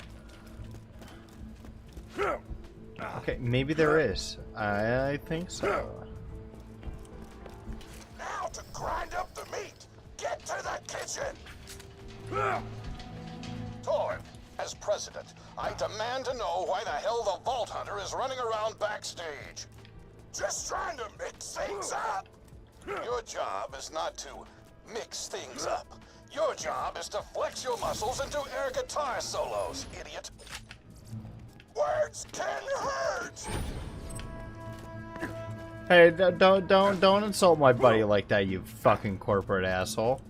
Okay, maybe there is. I think so. Now to grind up the meat! Get to the kitchen! Torn, as president, I demand to know why the hell the Vault Hunter is running around backstage. Just trying to mix things up. Your job is not to mix things up. Your job is to flex your muscles and do air guitar solos, idiot. Words can hurt! Hey, don't insult my buddy like that, you fucking corporate asshole.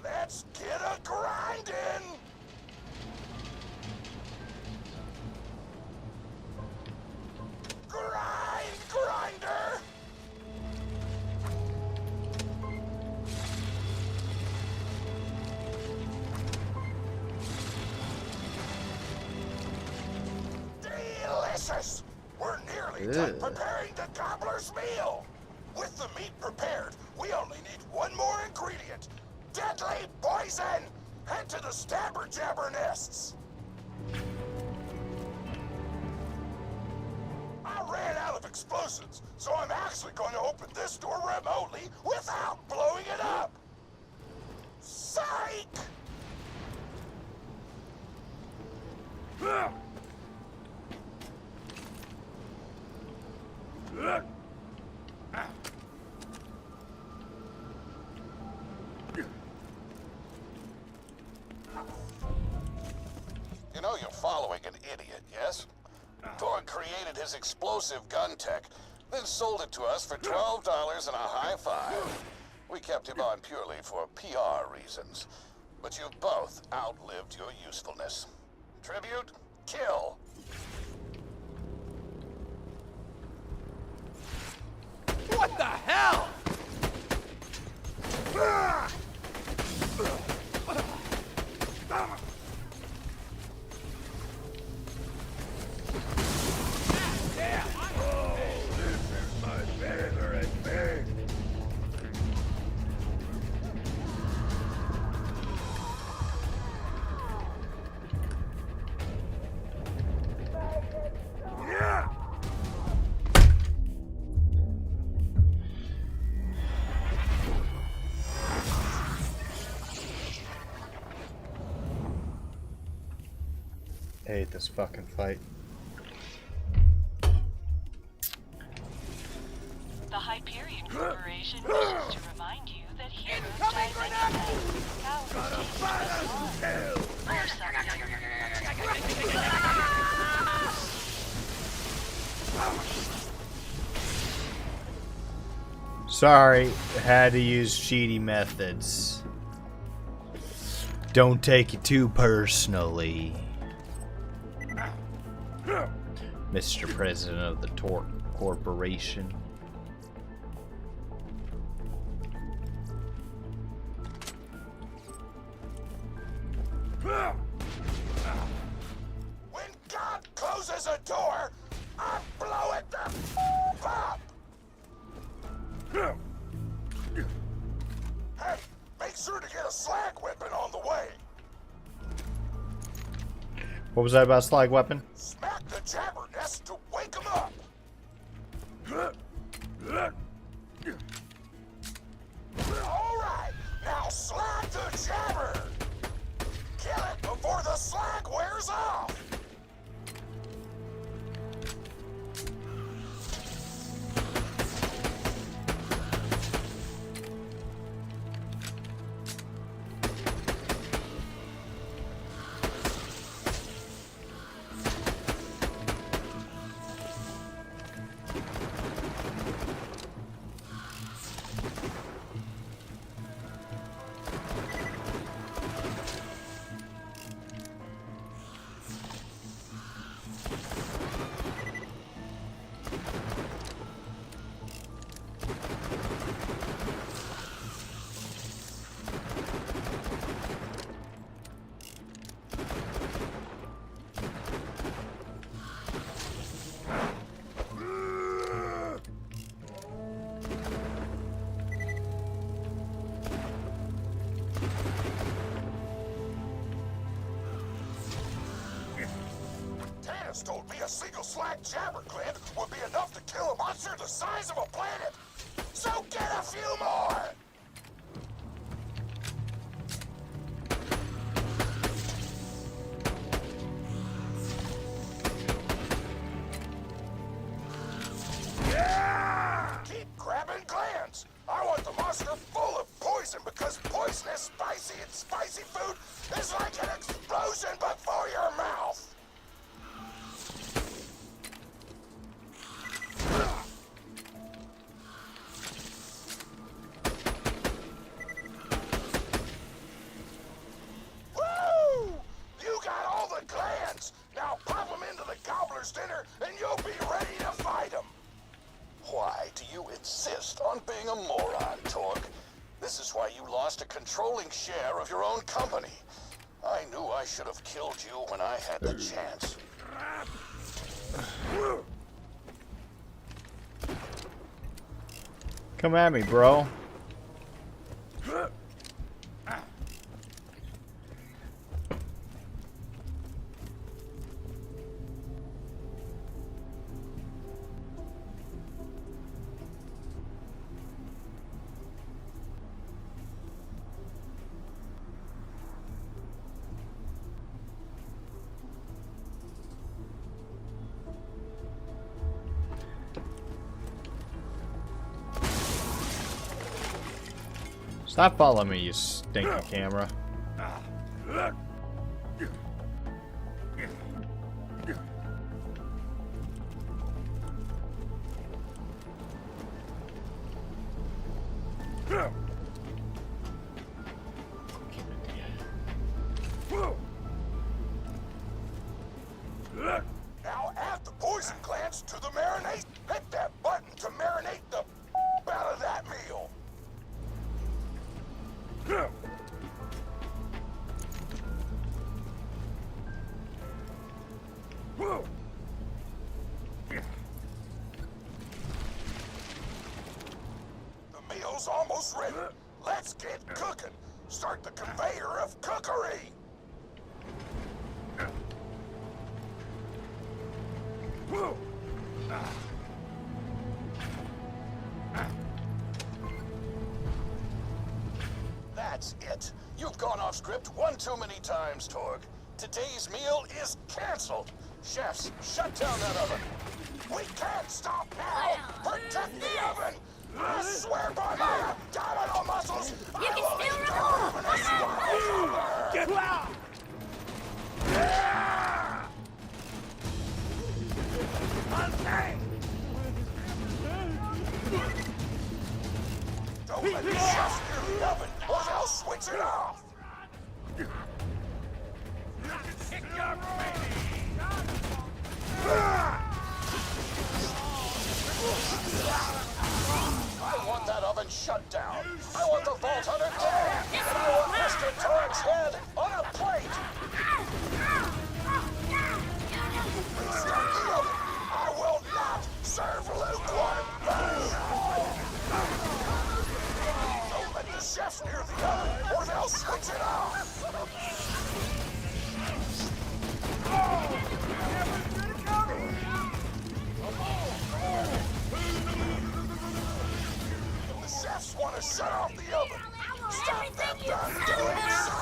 Let's get a grindin'! Grinder! Delicious! We're nearly done preparing the gobbler's meal! With the meat prepared, we only need one more ingredient. Deadly poison! Head to the stabber jabber nests! I ran out of explosives, so I'm actually going to open this door remotely without blowing it up! Psych! You know you're following an idiot, yes? Thorne created his explosive gun tech, then sold it to us for $12 and a high five. We kept him on purely for PR reasons. But you've both outlived your usefulness. Tribute, kill. What the hell? I hate this fucking fight. The Hyperion Corporation wishes to remind you that heroes die by death. Cowards taste but blood. Or something. Sorry, had to use cheaty methods. Don't take it too personally, Mr. President of the Torque Corporation. When God closes a door, I blow it the up! Hey, make sure to get a slag weapon on the way. What was that about slag weapon? Smack the jabbernest to wake him up. All right, now slag the jabber. Kill it before the slag wears off. Told me a single slag jabber glint would be enough to kill a monster the size of a planet. So get a few more! Yeah! Keep grabbing glands. I want the monster full of poison because poisonous, spicy, and spicy food is like an explosion before your mouth. Woo! You got all the glands! Now pop them into the gobbler's dinner and you'll be ready to fight them! Why do you insist on being a moron, Torque? This is why you lost a controlling share of your own company. I knew I should have killed you when I had the chance. Come at me, bro. Stop following me, you stinking camera. Now add the poison glands to the marinade. Hit that button to marinate the out of that meal. The meal's almost ready. Let's get cooking. Start the conveyor of cookery. That's it. You've gone off script one too many times, Torque. Today's meal is canceled. Chefs, shut down that oven. We can't stop now. Protect the oven. I swear by my abdominal muscles, I will eat the ravenous swallow. Get out! the oven, or they'll switch it off! I want that oven shut down. I want the Vault Hunter dead. And I want Mr. Torrent's head on a plate. Restart the oven. I will not serve lukewarm food. Don't let the chefs near the oven, or they'll switch it off. The chefs want to shut off the oven. Stop them from doing so.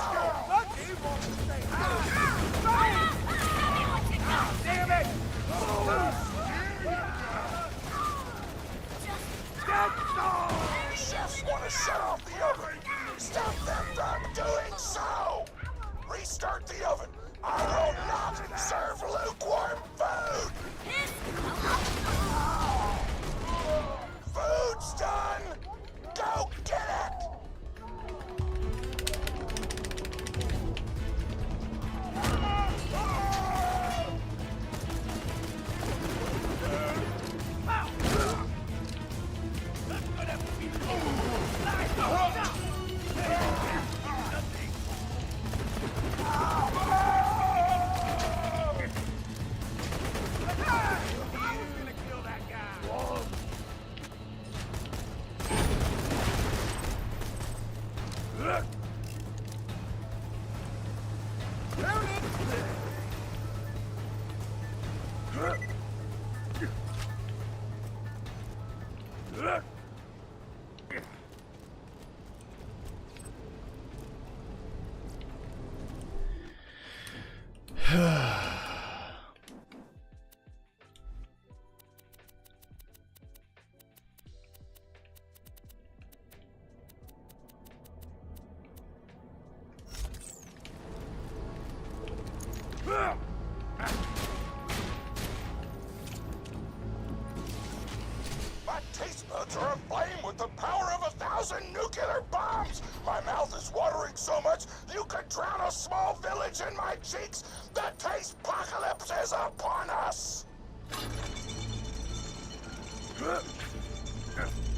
Damn it! The chefs want to shut off the oven. Stop them from doing so. Restart the oven. I will not serve lukewarm food. Food's done. Go get it. My taste buds are aflame with the power of 1,000 nuclear bombs! My mouth is watering so much you could drown a small village in my cheeks! The taste apocalypse is upon us!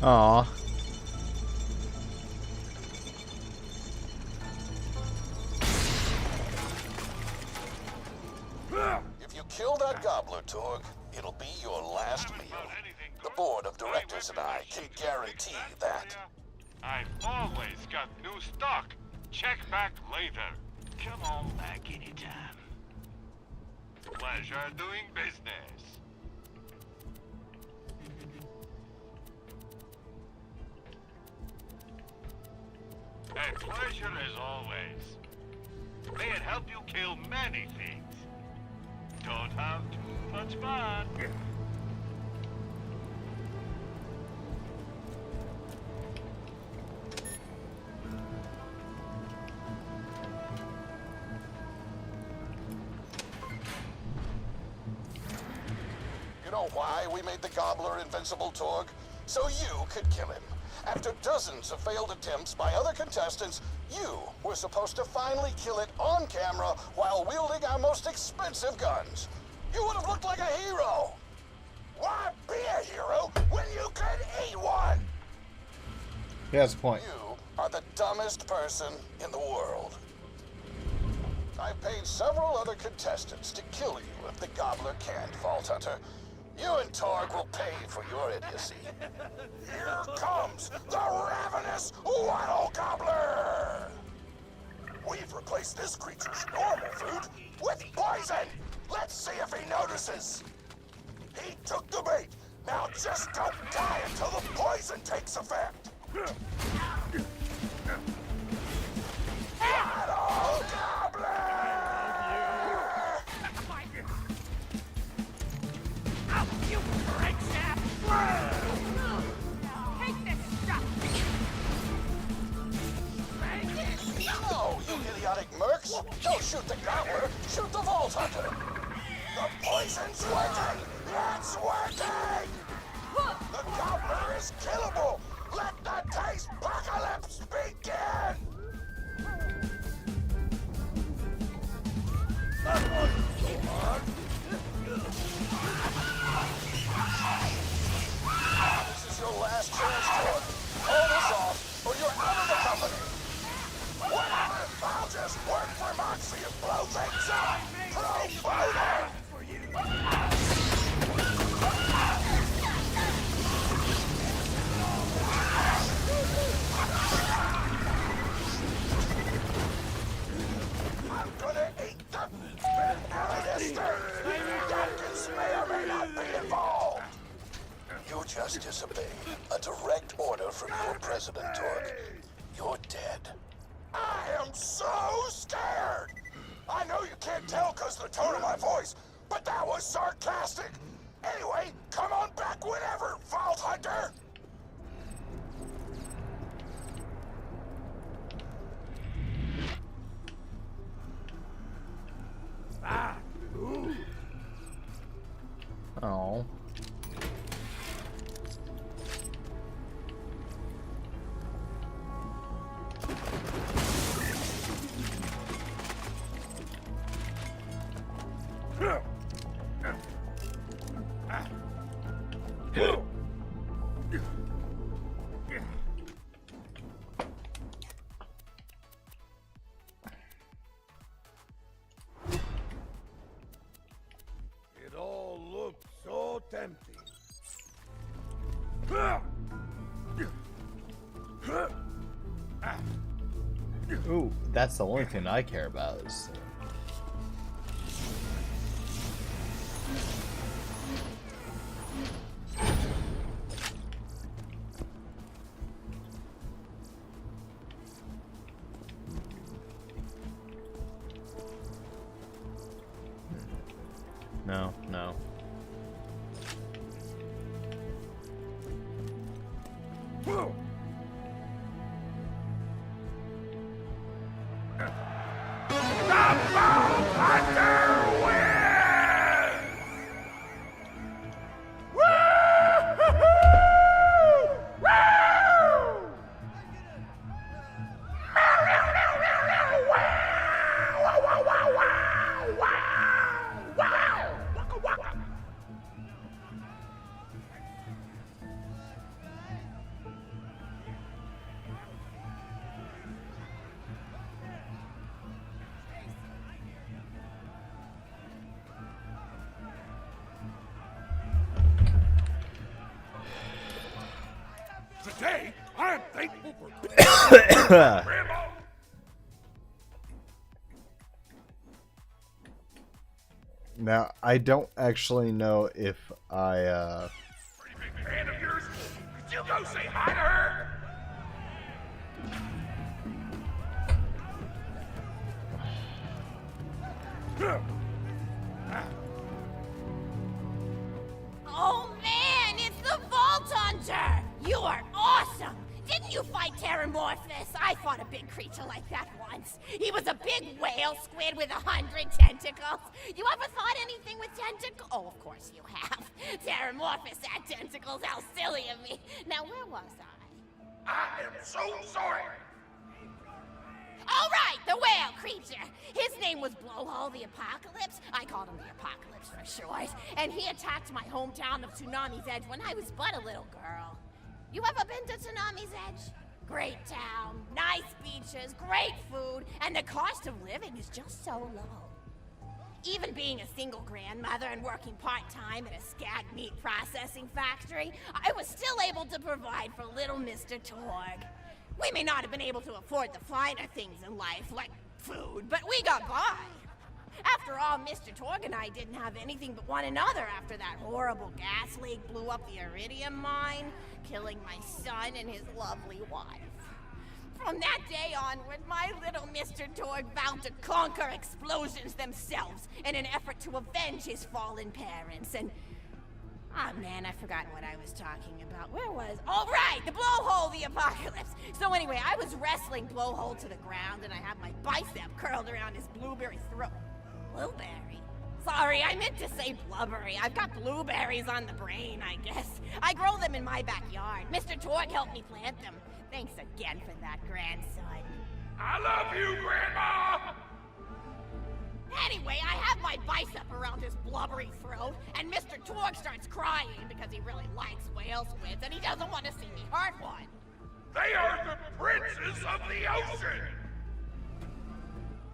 Aw. If you kill that gobbler, Torg, it'll be your last meal. The board of directors and I can guarantee that. I've always got new stock. Check back later. Come on back anytime. Pleasure doing business. A pleasure as always. May it help you kill many things. Don't have too much fun. You know why we made the gobbler invincible, Torg? So you could kill him. After dozens of failed attempts by other contestants, you were supposed to finally kill it on camera while wielding our most expensive guns. You would have looked like a hero. Why be a hero when you could eat one? He has a point. You are the dumbest person in the world. I paid several other contestants to kill you if the gobbler can't, Vault Hunter. You and Torg will pay for your idiocy. Here comes the ravenous Waddle Gobbler! We've replaced this creature's normal food with poison! Let's see if he notices! He took the bait! Now just don't die until the poison takes effect! Waddle Gobbler! You break that! Take this stuff! No, you idiotic mercs! Don't shoot the gobbler! Shoot the Vault Hunter! The poison's working! It's working! The gobbler is killable! Let the taste apocalypse begin! tone of my voice, but that was sarcastic. Anyway, come on back whenever, Vault Hunter! Oh. It all looks so tempting. Ooh, that's the only thing I care about is. No, no. Today, I am thankful for Grandma. Now, I don't actually know if I, Pretty big fan of yours. Could you go say hi to her? Oh man, it's the Vault Hunter! You are awesome! Didn't you fight Terramorphous? I fought a big creature like that once. He was a big whale squid with 100 tentacles. You ever fought anything with tentacles? Oh, of course you have. Terramorphous had tentacles. How silly of me. Now, where was I? I am so sorry. All right, the whale creature. His name was Blowhole the Apocalypse. I called him the Apocalypse for short. And he attacked my hometown of Tsunami's Edge when I was but a little girl. You ever been to Tsunami's Edge? Great town, nice beaches, great food, and the cost of living is just so low. Even being a single grandmother and working part-time at a skag meat processing factory, I was still able to provide for little Mr. Torg. We may not have been able to afford the finer things in life, like food, but we got by. After all, Mr. Torg and I didn't have anything but one another after that horrible gas leak blew up the iridium mine, killing my son and his lovely wife. From that day onward, my little Mr. Torg vowed to conquer explosions themselves in an effort to avenge his fallen parents, and... Ah, man, I've forgotten what I was talking about. Where was... Oh, right! The Blowhole the Apocalypse! So anyway, I was wrestling Blowhole to the ground, and I had my bicep curled around his blueberry throat. Blueberry? Sorry, I meant to say blubbery. I've got blueberries on the brain, I guess. I grow them in my backyard. Mr. Torg helped me plant them. Thanks again for that, grandson. I love you, Grandma! Anyway, I have my bicep around his blubbery throat, and Mr. Torg starts crying because he really likes whale squids, and he doesn't want to see me hurt one. They are the princes of the ocean!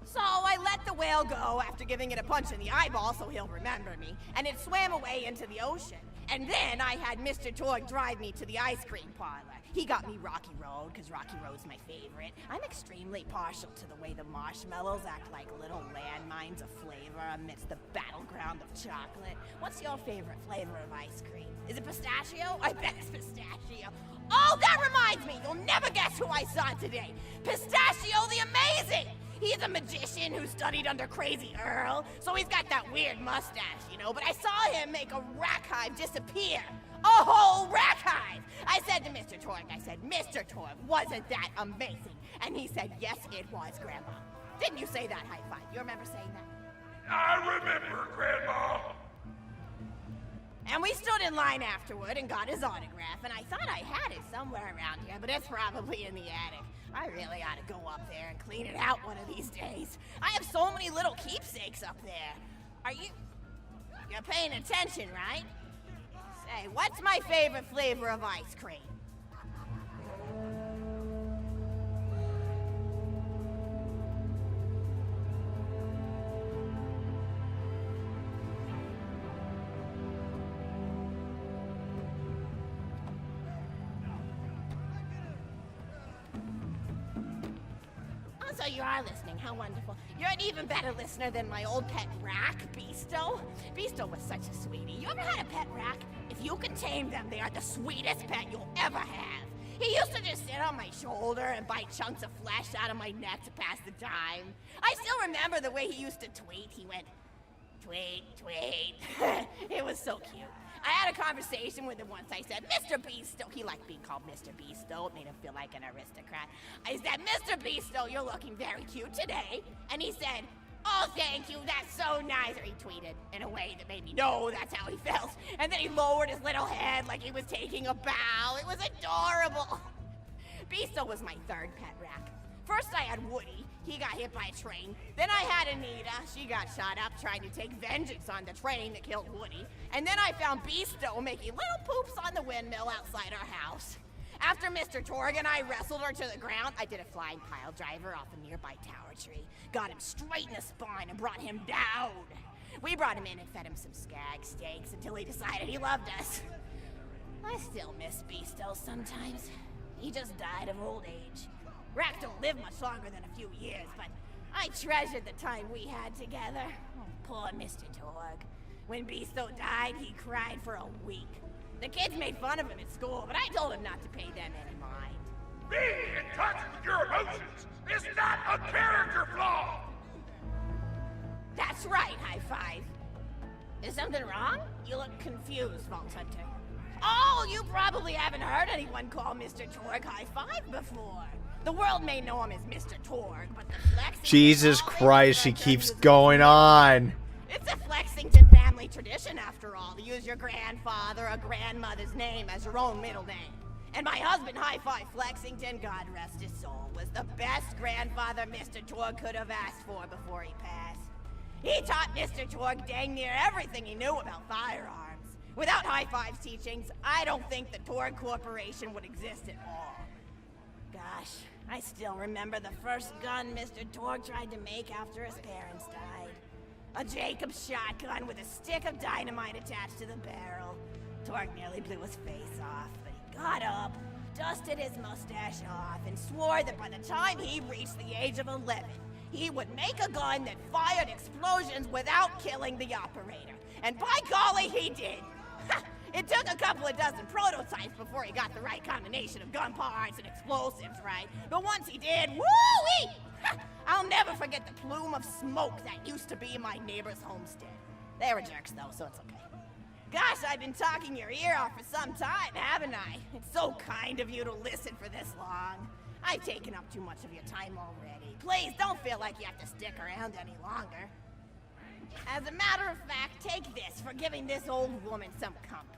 So I let the whale go after giving it a punch in the eyeball so he'll remember me, and it swam away into the ocean. And then I had Mr. Torg drive me to the ice cream parlor. He got me Rocky Road, because Rocky Road's my favorite. I'm extremely partial to the way the marshmallows act like little landmines of flavor amidst the battleground of chocolate. What's your favorite flavor of ice cream? Is it pistachio? I bet it's pistachio. Oh, that reminds me! You'll never guess who I saw today! Pistachio the Amazing! He's a magician who studied under Crazy Earl, so he's got that weird mustache, you know, but I saw him make a rack hive disappear. A whole rack hive! I said to Mr. Torg, Mr. Torg, wasn't that amazing? And he said, yes, it was, Grandma. Didn't you say that, High Five? You remember saying that? I remember, Grandma. And we stood in line afterward and got his autograph, and I thought I had it somewhere around here, but it's probably in the attic. I really ought to go up there and clean it out one of these days. I have so many little keepsakes up there. You're paying attention, right? Say, what's my favorite flavor of ice cream? So you are listening, how wonderful. You're an even better listener than my old pet rack, Beasto. Beasto was such a sweetie. You ever had a pet rack? If you can tame them, they are the sweetest pet you'll ever have. He used to just sit on my shoulder and bite chunks of flesh out of my neck to pass the time. I still remember the way he used to tweet. He went, tweet, tweet. It was so cute. I had a conversation with him once. I said, Mr. Beasto. He liked being called Mr. Beasto. It made him feel like an aristocrat. I said, Mr. Beasto, you're looking very cute today. And he said, oh, thank you, that's so nice. Or he tweeted in a way that made me know that's how he felt. And then he lowered his little head like he was taking a bow. It was adorable. Beasto was my third pet rack. First I had Woody. He got hit by a train. Then I had Anita. She got shot up trying to take vengeance on the train that killed Woody. And then I found Beasto making little poops on the windmill outside our house. After Mr. Torg and I wrestled her to the ground, I did a flying pile driver off a nearby tower tree, got him straight in the spine and brought him down. We brought him in and fed him some skag steaks until he decided he loved us. I still miss Beasto sometimes. He just died of old age. Racks don't live much longer than a few years, but I treasured the time we had together. Oh, poor Mr. Torg. When Beasto died, he cried for a week. The kids made fun of him at school, but I told him not to pay them any mind. Being in touch with your emotions is not a character flaw! That's right, High Five. Is something wrong? You look confused, Vault Hunter. Oh, you probably haven't heard anyone call Mr. Torg High Five before. The world may know him as Mr. Torg, but the Flexington... Jesus Christ, she keeps going on. It's a Flexington family tradition, after all, to use your grandfather or grandmother's name as your own middle name. And my husband, High Five Flexington, God rest his soul, was the best grandfather Mr. Torg could have asked for before he passed. He taught Mr. Torg dang near everything he knew about firearms. Without High Five's teachings, I don't think the Torg Corporation would exist at all. Gosh, I still remember the first gun Mr. Torg tried to make after his parents died. A Jacobs shotgun with a stick of dynamite attached to the barrel. Torg nearly blew his face off, but he got up, dusted his mustache off, and swore that by the time he reached the age of 11, he would make a gun that fired explosions without killing the operator. And by golly, he did! It took a couple of dozen prototypes before he got the right combination of gun parts and explosives right. But once he did, woo-wee! I'll never forget the plume of smoke that used to be my neighbor's homestead. They were jerks though, so it's okay. Gosh, I've been talking your ear off for some time, haven't I? It's so kind of you to listen for this long. I've taken up too much of your time already. Please don't feel like you have to stick around any longer. As a matter of fact, take this for giving this old woman some company.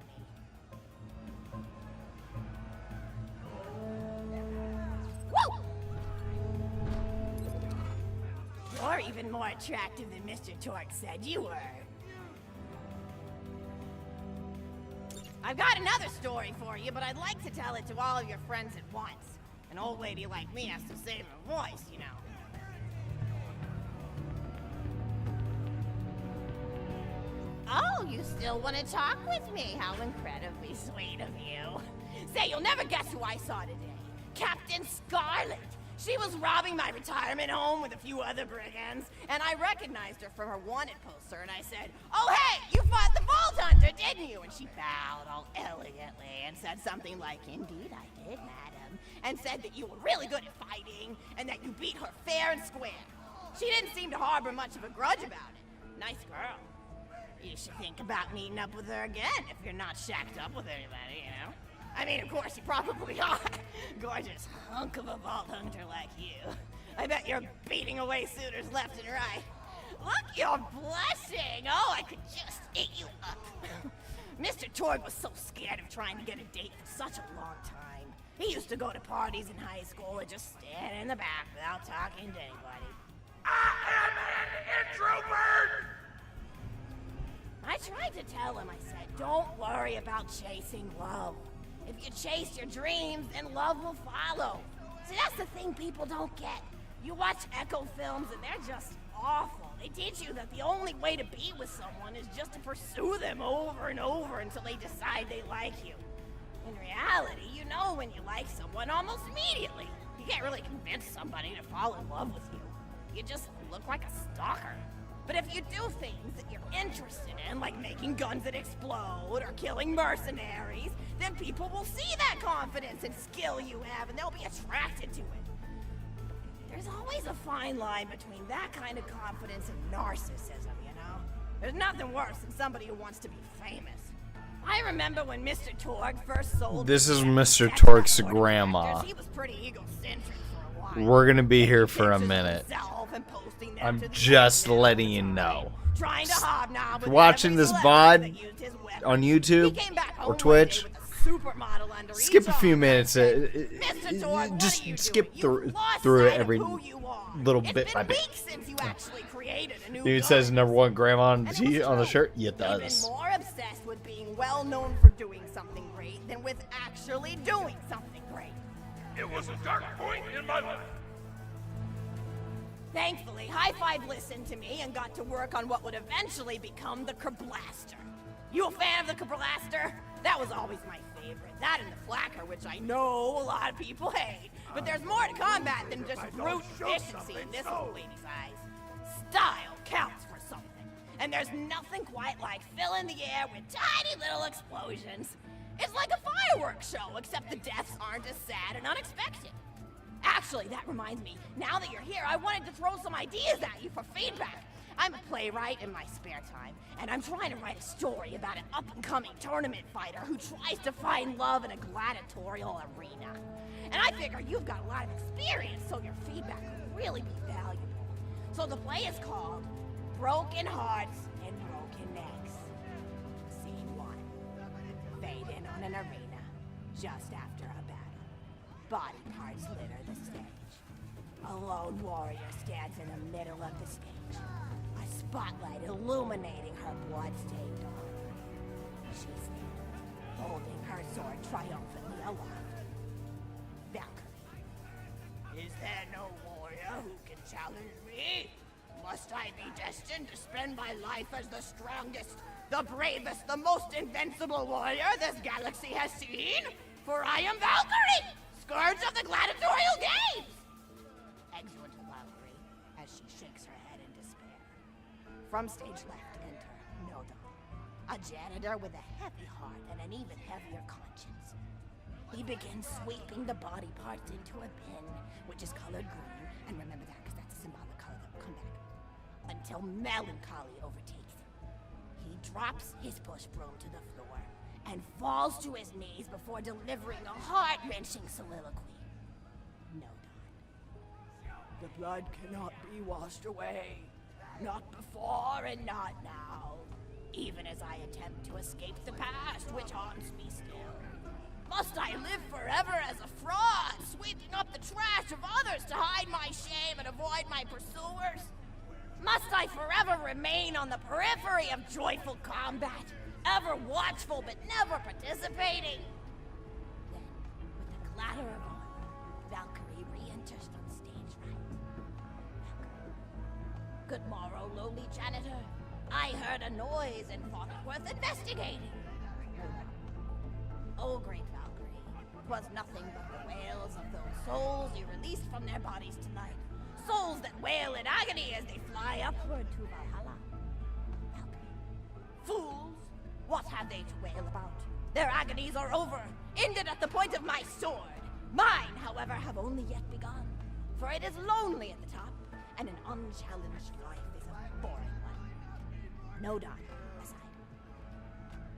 Woo! You're even more attractive than Mr. Torg said you were. I've got another story for you, but I'd like to tell it to all of your friends at once. An old lady like me has to save her voice, you know. Oh, you still want to talk with me? How incredibly sweet of you. Say, you'll never guess who I saw today. Captain Scarlet. She was robbing my retirement home with a few other brigands, and I recognized her from her wanted poster, and I said, oh, hey, you fought the Vault Hunter, didn't you? And she bowed all elegantly and said something like, indeed I did, madam, and said that you were really good at fighting, and that you beat her fair and square. She didn't seem to harbor much of a grudge about it. Nice girl. You should think about meeting up with her again if you're not shacked up with anybody, you know? I mean, of course, you probably are. Gorgeous hunk of a vault hunter like you. I bet you're beating away suitors left and right. Look, you're blushing. Oh, I could just eat you up. Mr. Torg was so scared of trying to get a date for such a long time. He used to go to parties in high school and just stand in the back without talking to anybody. I am an introvert! I tried to tell him, I said, don't worry about chasing love. If you chase your dreams, then love will follow. See, that's the thing people don't get. You watch Echo films and they're just awful. They teach you that the only way to be with someone is just to pursue them over and over until they decide they like you. In reality, you know when you like someone almost immediately. You can't really convince somebody to fall in love with you. You just look like a stalker. But if you do things that you're interested in, like making guns that explode or killing mercenaries, then people will see that confidence and skill you have and they'll be attracted to it. There's always a fine line between that kind of confidence and narcissism, you know? There's nothing worse than somebody who wants to be famous. I remember when Mr. Torg first sold... This is Mr. Torg's grandma. He was pretty egocentric for a while. We're gonna be here for a minute. I'm just letting you know. If you're watching this VOD on YouTube or Twitch, skip a few minutes. Just skip through it every little bit by bit. It says #1 grandma on the shirt. Yeah, it does. Even more obsessed with being well known for doing something great than with actually doing something great. It was a dark point in my life. Thankfully, High Five listened to me and got to work on what would eventually become the Kerblaster. You a fan of the Kerblaster? That was always my favorite. That and the Flacker, which I know a lot of people hate. But there's more to combat than just brute efficiency in this old lady's eyes. Style counts for something. And there's nothing quite like filling the air with tiny little explosions. It's like a fireworks show, except the deaths aren't as sad and unexpected. Actually, that reminds me, now that you're here, I wanted to throw some ideas at you for feedback. I'm a playwright in my spare time, and I'm trying to write a story about an up-and-coming tournament fighter who tries to find love in a gladiatorial arena. And I figure you've got a lot of experience, so your feedback would really be valuable. So the play is called Broken Hearts and Broken Necks. Scene 1. Fade in on an arena, just after a battle. Body parts litter the stage. A lone warrior stands in the middle of the stage. A spotlight illuminating her blood-stained armor. She's there, holding her sword triumphantly aloft. Valkyrie. Is there no warrior who can challenge me? Must I be destined to spend my life as the strongest, the bravest, the most invincible warrior this galaxy has seen? For I am Valkyrie! Scourge of the gladiatorial games! Exultant Valkyrie, as she shakes her head in despair. From stage left, enter Nodon, a janitor with a heavy heart and an even heavier conscience. He begins sweeping the body parts into a bin, which is colored green, and remember that because that's a symbolic color that will come back, until melancholy overtakes him. He drops his push broom to the floor and falls to his knees before delivering a heart-wrenching soliloquy. Nodon. The blood cannot be washed away. Not before and not now. Even as I attempt to escape the past, which haunts me still. Must I live forever as a fraud, sweeping up the trash of others to hide my shame and avoid my pursuers? Must I forever remain on the periphery of joyful combat? Ever watchful but never participating? Then, with a clatter of armor, Valkyrie re-enters from stage right. Valkyrie. Good morrow, lowly janitor. I heard a noise and thought it worth investigating. Oh, great Valkyrie, 'twas nothing but the wails of those souls you released from their bodies tonight. Souls that wail in agony as they fly upward to Valhalla. Valkyrie. Fools! What have they to wail about? Their agonies are over, ended at the point of my sword. Mine, however, have only yet begun. For it is lonely at the top, and an unchallenged life is a boring one. No doubt aside.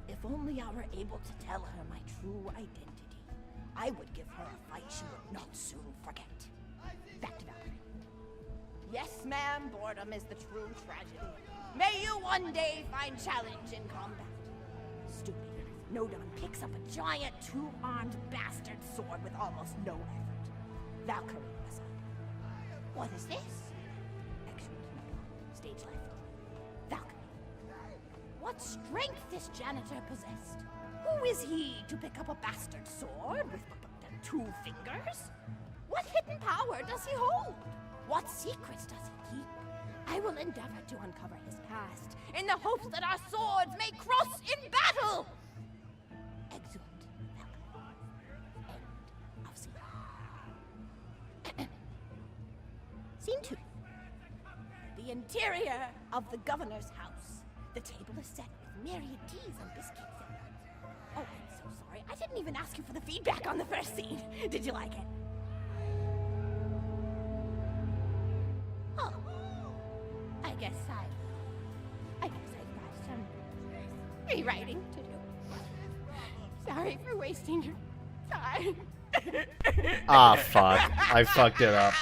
If only I were able to tell her my true identity, I would give her a fight she would not soon forget. Back to Valkyrie. Yes, ma'am, boredom is the true tragedy. May you one day find challenge in combat. Stupid. Nodon picks up a giant two-armed bastard sword with almost no effort. Valkyrie aside. What is this? Excellent, Nodon. Stage left. Valkyrie. What strength this janitor possessed? Who is he to pick up a bastard sword with two fingers? What hidden power does he hold? What secrets does he keep? I will endeavor to uncover his past in the hopes that our swords may cross in battle! Exeunt, Valkyrie. End of scene. Scene 2. The interior of the governor's house. The table is set with myriad teas and biscuits. Oh, I'm so sorry. I didn't even ask you for the feedback on the first scene. Did you like it? Oh. I guess I've got some rewriting to do. Sorry for wasting your time. Ah, fuck. I fucked it up.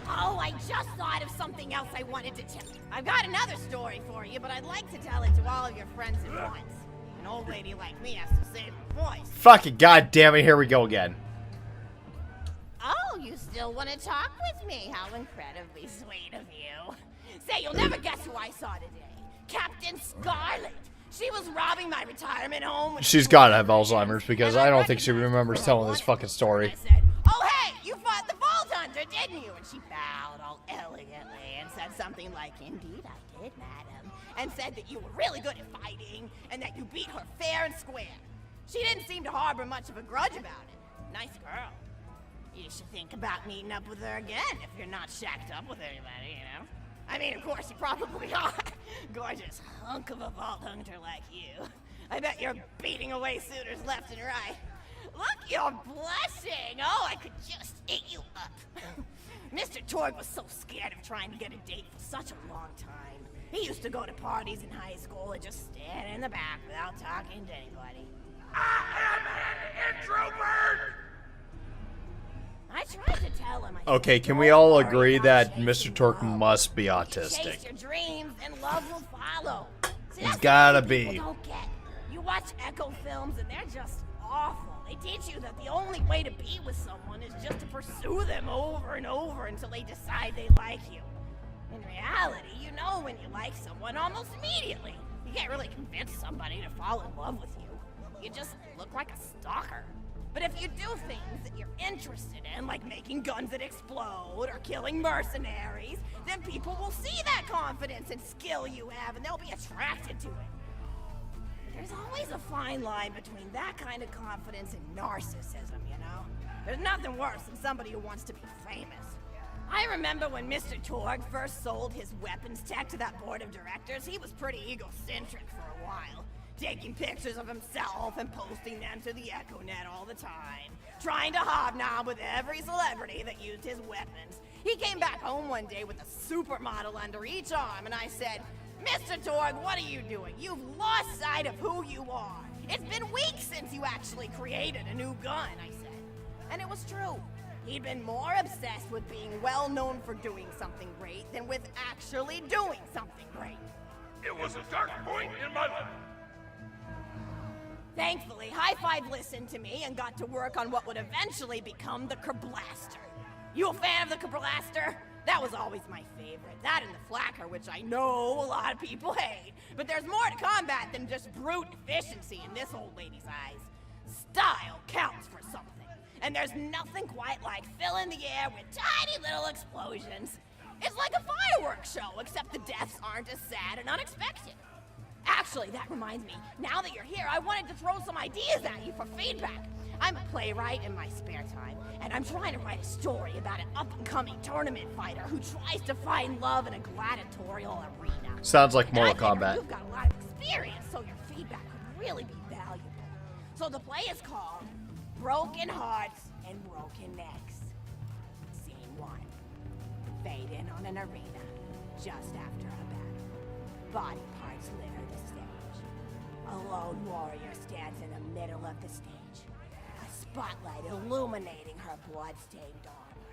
Oh, I just thought of something else I wanted to tell you. I've got another story for you, but I'd like to tell it to all of your friends at once. An old lady like me has to save her voice. Fucking goddamn it, here we go again. Oh, you still want to talk with me? How incredibly sweet of you. Say, you'll never guess who I saw today. Captain Scarlet. She was robbing my retirement home. She's gotta have Alzheimer's because I don't think she remembers telling this fucking story. I said, oh hey, you fought the Vault Hunter, didn't you? And she bowed all elegantly and said something like, indeed I did, madam. And said that you were really good at fighting and that you beat her fair and square. She didn't seem to harbor much of a grudge about it. Nice girl. You should think about meeting up with her again if you're not shacked up with anybody, you know? I mean, of course, you probably are. Gorgeous hunk of a Vault Hunter like you. I bet you're beating away suitors left and right. Look, you're blushing. Oh, I could just eat you up. Mr. Torg was so scared of trying to get a date for such a long time. He used to go to parties in high school and just stand in the back without talking to anybody. I am an introvert! I tried to tell him. Okay, can we all agree that Mr. Torque must be autistic? Chase your dreams and love will follow. See, He's gotta people be. Don't get. You watch Echo films and they're just awful. They teach you that the only way to be with someone is just to pursue them over and over until they decide they like you. In reality, you know when you like someone almost immediately. You can't really convince somebody to fall in love with you. You just look like a stalker. But if you do things that you're interested in, like making guns that explode or killing mercenaries, then people will see that confidence and skill you have and they'll be attracted to it. There's always a fine line between that kind of confidence and narcissism, you know? There's nothing worse than somebody who wants to be famous. I remember when Mr. Torg first sold his weapons tech to that board of directors, he was pretty egocentric for a while. Taking pictures of himself and posting them to the EchoNet all the time. Trying to hobnob with every celebrity that used his weapons. He came back home one day with a supermodel under each arm and I said, Mr. Torg, what are you doing? You've lost sight of who you are. It's been weeks since you actually created a new gun, I said. And it was true. He'd been more obsessed with being well known for doing something great than with actually doing something great. It was a dark point in my life. Thankfully, High Five listened to me and got to work on what would eventually become the Kerblaster. You a fan of the Kerblaster? That was always my favorite. That and the Flacker, which I know a lot of people hate. But there's more to combat than just brute efficiency in this old lady's eyes. Style counts for something. And there's nothing quite like filling the air with tiny little explosions. It's like a fireworks show, except the deaths aren't as sad and unexpected. Actually, that reminds me, now that you're here, I wanted to throw some ideas at you for feedback. I'm a playwright in my spare time, and I'm trying to write a story about an up-and-coming tournament fighter who tries to find love in a gladiatorial arena. Sounds like Mortal Kombat. You've got a lot of experience, so your feedback could really be valuable. So the play is called Broken Hearts and Broken Necks. Scene 1. on an arena just after a battle. Body parts litter the stage. A lone warrior stands in the middle of the stage, a spotlight illuminating her blood-stained armor.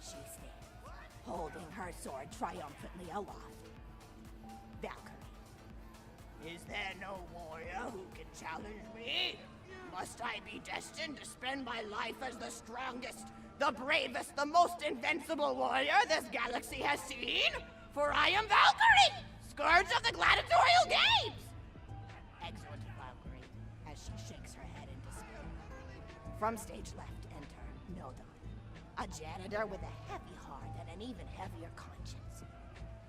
She stands, holding her sword triumphantly aloft. Valkyrie. Is there no warrior who can challenge me? Must I be destined to spend my life as the strongest, the bravest, the most invincible warrior this galaxy has seen? For I am Valkyrie, scourge of the gladiatorial games! Exultant Valkyrie, as she shakes her head in despair. From stage left enter Nodon, a janitor with a heavy heart and an even heavier conscience.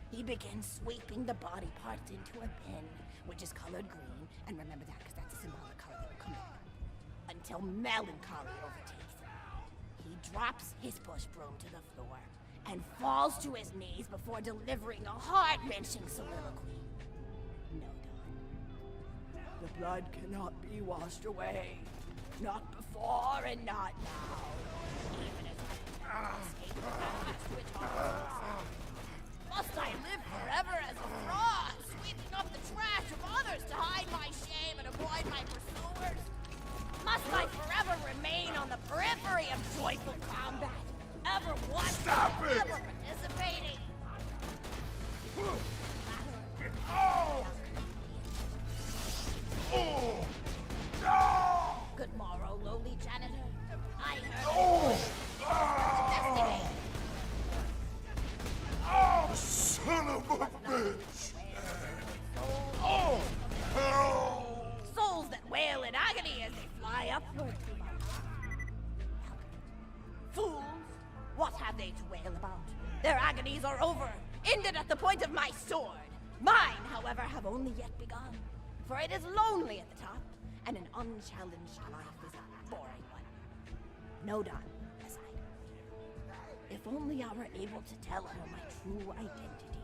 He begins sweeping the body parts into a bin, which is colored green, and remember that because that's a symbolic color that will come up, until melancholy overtakes him. He drops his push broom to the floor and falls to his knees before delivering a heart-wrenching soliloquy. Nodon. The blood cannot be washed away. Not before and not now. Even as I escape the madness which haunts. Must I live forever as a fraud, sweeping up the trash of others to hide my shame and avoid my pursuers? Must I forever remain on the periphery of joyful combat, ever watching, ever participating? Good morrow, lowly janitor. I heard destiny. Oh, son of a bitch! Oh, hell! Souls that wail in agony as they fly upward through my Fools! What have they to wail about? Their agonies are over, ended at the point of my sword. Mine, however, have only yet begun. For it is lonely at the top, and an unchallenged life is a boring one. Nodon, aside. If only I were able to tell her my true identity,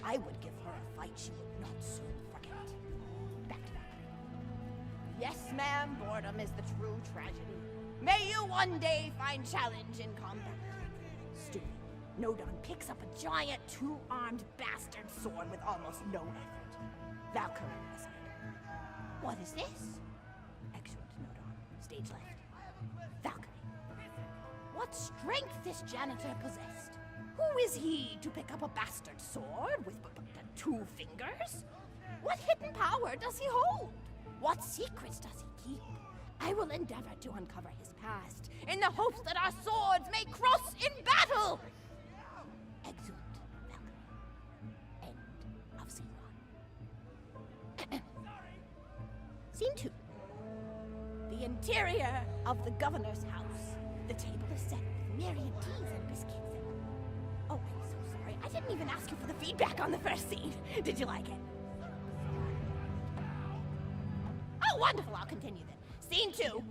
I would give her a fight she would not soon forget. Back to back. Yes, ma'am, boredom is the true tragedy. May you one day find challenge in combat. Stooping, Nodon picks up a giant two-armed bastard sword with almost no effort. Valkyrie aside. What is this? Excellent, Nodon. Stage left. Valkyrie. What strength this janitor possessed? Who is he to pick up a bastard sword with but 2 fingers? What hidden power does he hold? What secrets does he keep? I will endeavor to uncover his past in the hopes that our swords may cross in battle! Exeunt, Valkyrie. End of Scene 1. Scene 2. The interior of the governor's house. The table is set with myriad teas and biscuits. Oh, I'm so sorry. I didn't even ask you for the feedback on the first scene. Did you like it? Oh, wonderful. I'll continue then. Scene 2.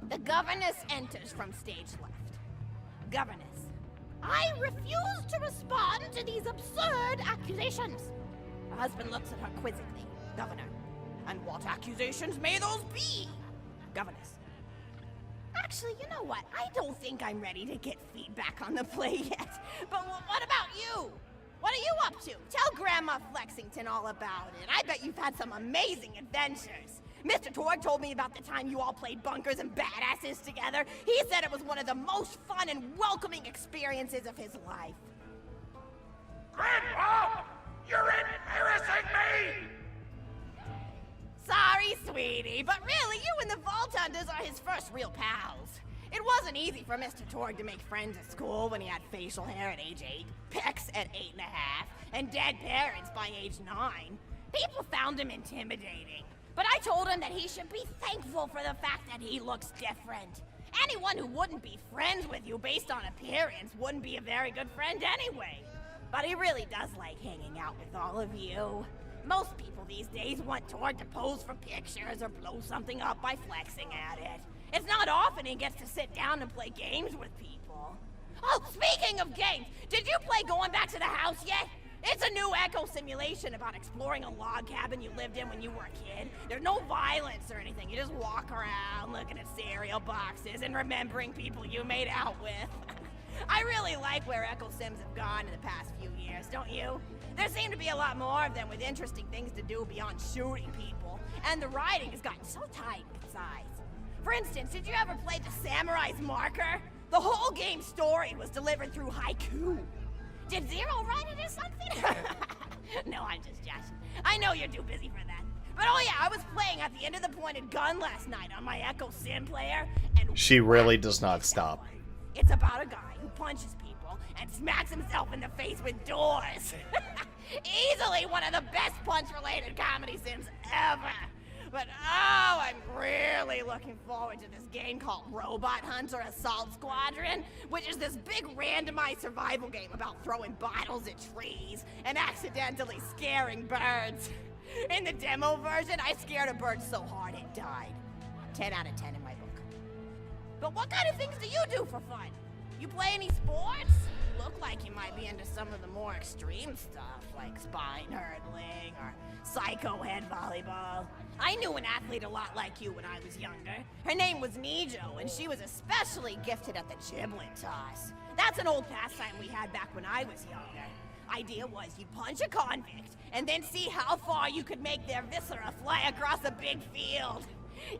The governess enters from stage left. Governess. I refuse to respond to these absurd accusations. Her husband looks at her quizzically. Governor. And what accusations may those be? Governess. Actually, you know what? I don't think I'm ready to get feedback on the play yet. But what about you? What are you up to? Tell Grandma Flexington all about it. I bet you've had some amazing adventures. Mr. Torg told me about the time you all played bunkers and badasses together. He said it was one of the most fun and welcoming experiences of his life. Grandpa! You're embarrassing me! Sorry, sweetie, but really, you and the Vault Hunters are his first real pals. It wasn't easy for Mr. Torg to make friends at school when he had facial hair at age 8, pecs at 8.5, and dead parents by age 9. People found him intimidating. But I told him that he should be thankful for the fact that he looks different. Anyone who wouldn't be friends with you based on appearance wouldn't be a very good friend anyway. But he really does like hanging out with all of you. Most people these days want Torg to pose for pictures or blow something up by flexing at it. It's not often he gets to sit down and play games with people. Oh, speaking of games, did you play Going Back to the House yet? It's a new echo simulation about exploring a log cabin you lived in when you were a kid. There's no violence or anything. You just walk around looking at cereal boxes and remembering people you made out with. I really like where Echo Sims have gone in the past few years, don't you? There seem to be a lot more of them with interesting things to do beyond shooting people, and the writing has gotten so tight and concise. For instance, did you ever play The Samurai's Marker? The whole game's story was delivered through haiku. Did Zero write it or something? No, I'm just joshing. I know you're too busy for that. But oh yeah, I was playing at the end of the pointed gun last night on my Echo Sim player, and She really does not stop. it's about a guy who punches people and smacks himself in the face with doors. Easily one of the best punch-related comedy sims ever. But oh, I'm really looking forward to this game called Robot Hunter Assault Squadron, which is this big randomized survival game about throwing bottles at trees and accidentally scaring birds. In the demo version, I scared a bird so hard it died. 10 out of 10 in my book. But what kind of things do you do for fun? You play any sports? Look like you might be into some of the more extreme stuff, like spine hurdling or psycho head volleyball. I knew an athlete a lot like you when I was younger. Her name was Nijo, and she was especially gifted at the giblet toss. That's an old pastime we had back when I was younger. Idea was you punch a convict, and then see how far you could make their viscera fly across a big field.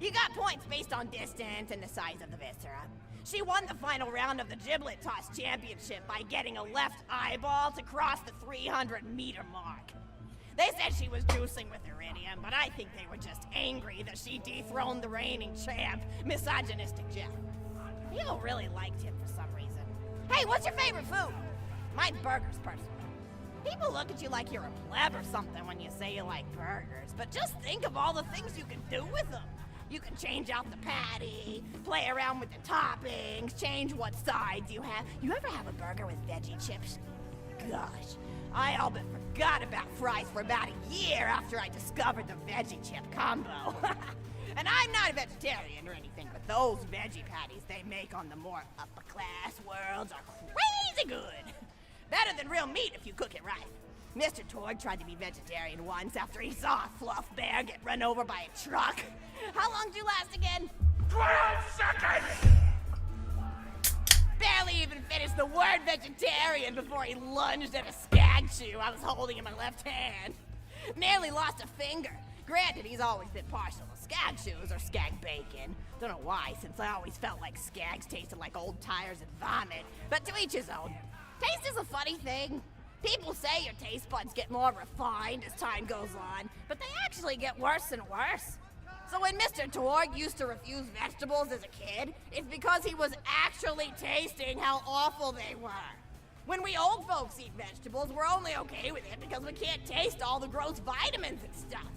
You got points based on distance and the size of the viscera. She won the final round of the giblet toss championship by getting a left eyeball to cross the 300-meter mark. They said she was juicing with iridium, but I think they were just angry that she dethroned the reigning champ, misogynistic Jeff. People really liked him for some reason. Hey, what's your favorite food? Mine's burgers, personally. People look at you like you're a pleb or something when you say you like burgers, but just think of all the things you can do with them. You can change out the patty, play around with the toppings, change what sides you have. You ever have a burger with veggie chips? Gosh, I all but forgot about fries for about a year after I discovered the veggie chip combo. And I'm not a vegetarian or anything, but those veggie patties they make on the more upper class worlds are crazy good. Better than real meat if you cook it right. Mr. Torg tried to be vegetarian once after he saw a fluff bear get run over by a truck. How long did you last again? 12 seconds! Barely even finished the word vegetarian before he lunged at a skag shoe I was holding in my left hand. Nearly lost a finger. Granted, he's always been partial to skag shoes or skag bacon. Don't know why, since I always felt like skags tasted like old tires and vomit. But to each his own. Taste is a funny thing. People say your taste buds get more refined as time goes on, but they actually get worse and worse. So when Mr. Torg used to refuse vegetables as a kid, it's because he was actually tasting how awful they were. When we old folks eat vegetables, we're only okay with it because we can't taste all the gross vitamins and stuff.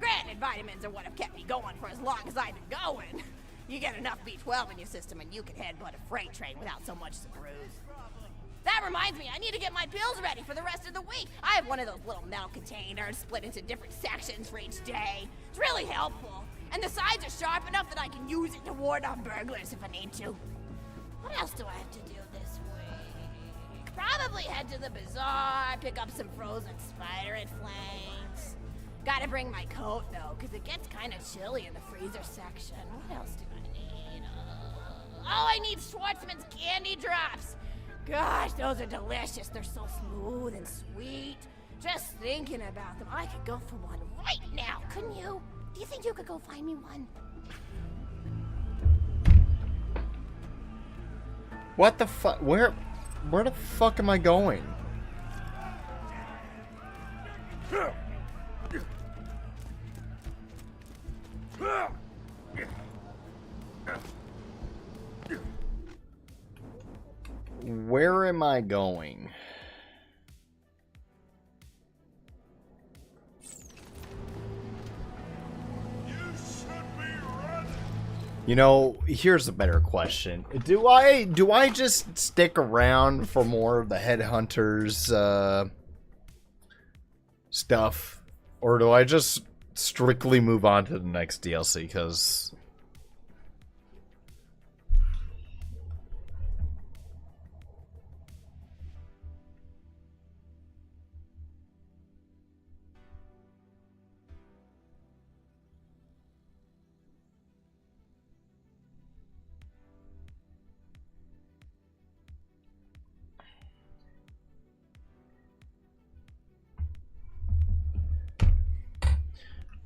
Granted, vitamins are what have kept me going for as long as I've been going. You get enough B12 in your system and you can headbutt a freight train without so much as a bruise. That reminds me, I need to get my pills ready for the rest of the week. I have one of those little metal containers split into different sections for each day. It's really helpful. And the sides are sharp enough that I can use it to ward off burglars if I need to. What else do I have to do this week? Probably head to the bazaar, pick up some frozen spider and flames. Gotta bring my coat though, because it gets kind of chilly in the freezer section. What else do I need? I need Schwartzman's candy drops. Gosh, those are delicious. They're so smooth and sweet. Just thinking about them, I could go for one right now, couldn't you? Do you think you could go find me one? What the fuck? Where the fuck am I going? Where am I going? You know, here's a better question. Do I just stick around for more of the Headhunters stuff? Or do I just strictly move on to the next DLC? Because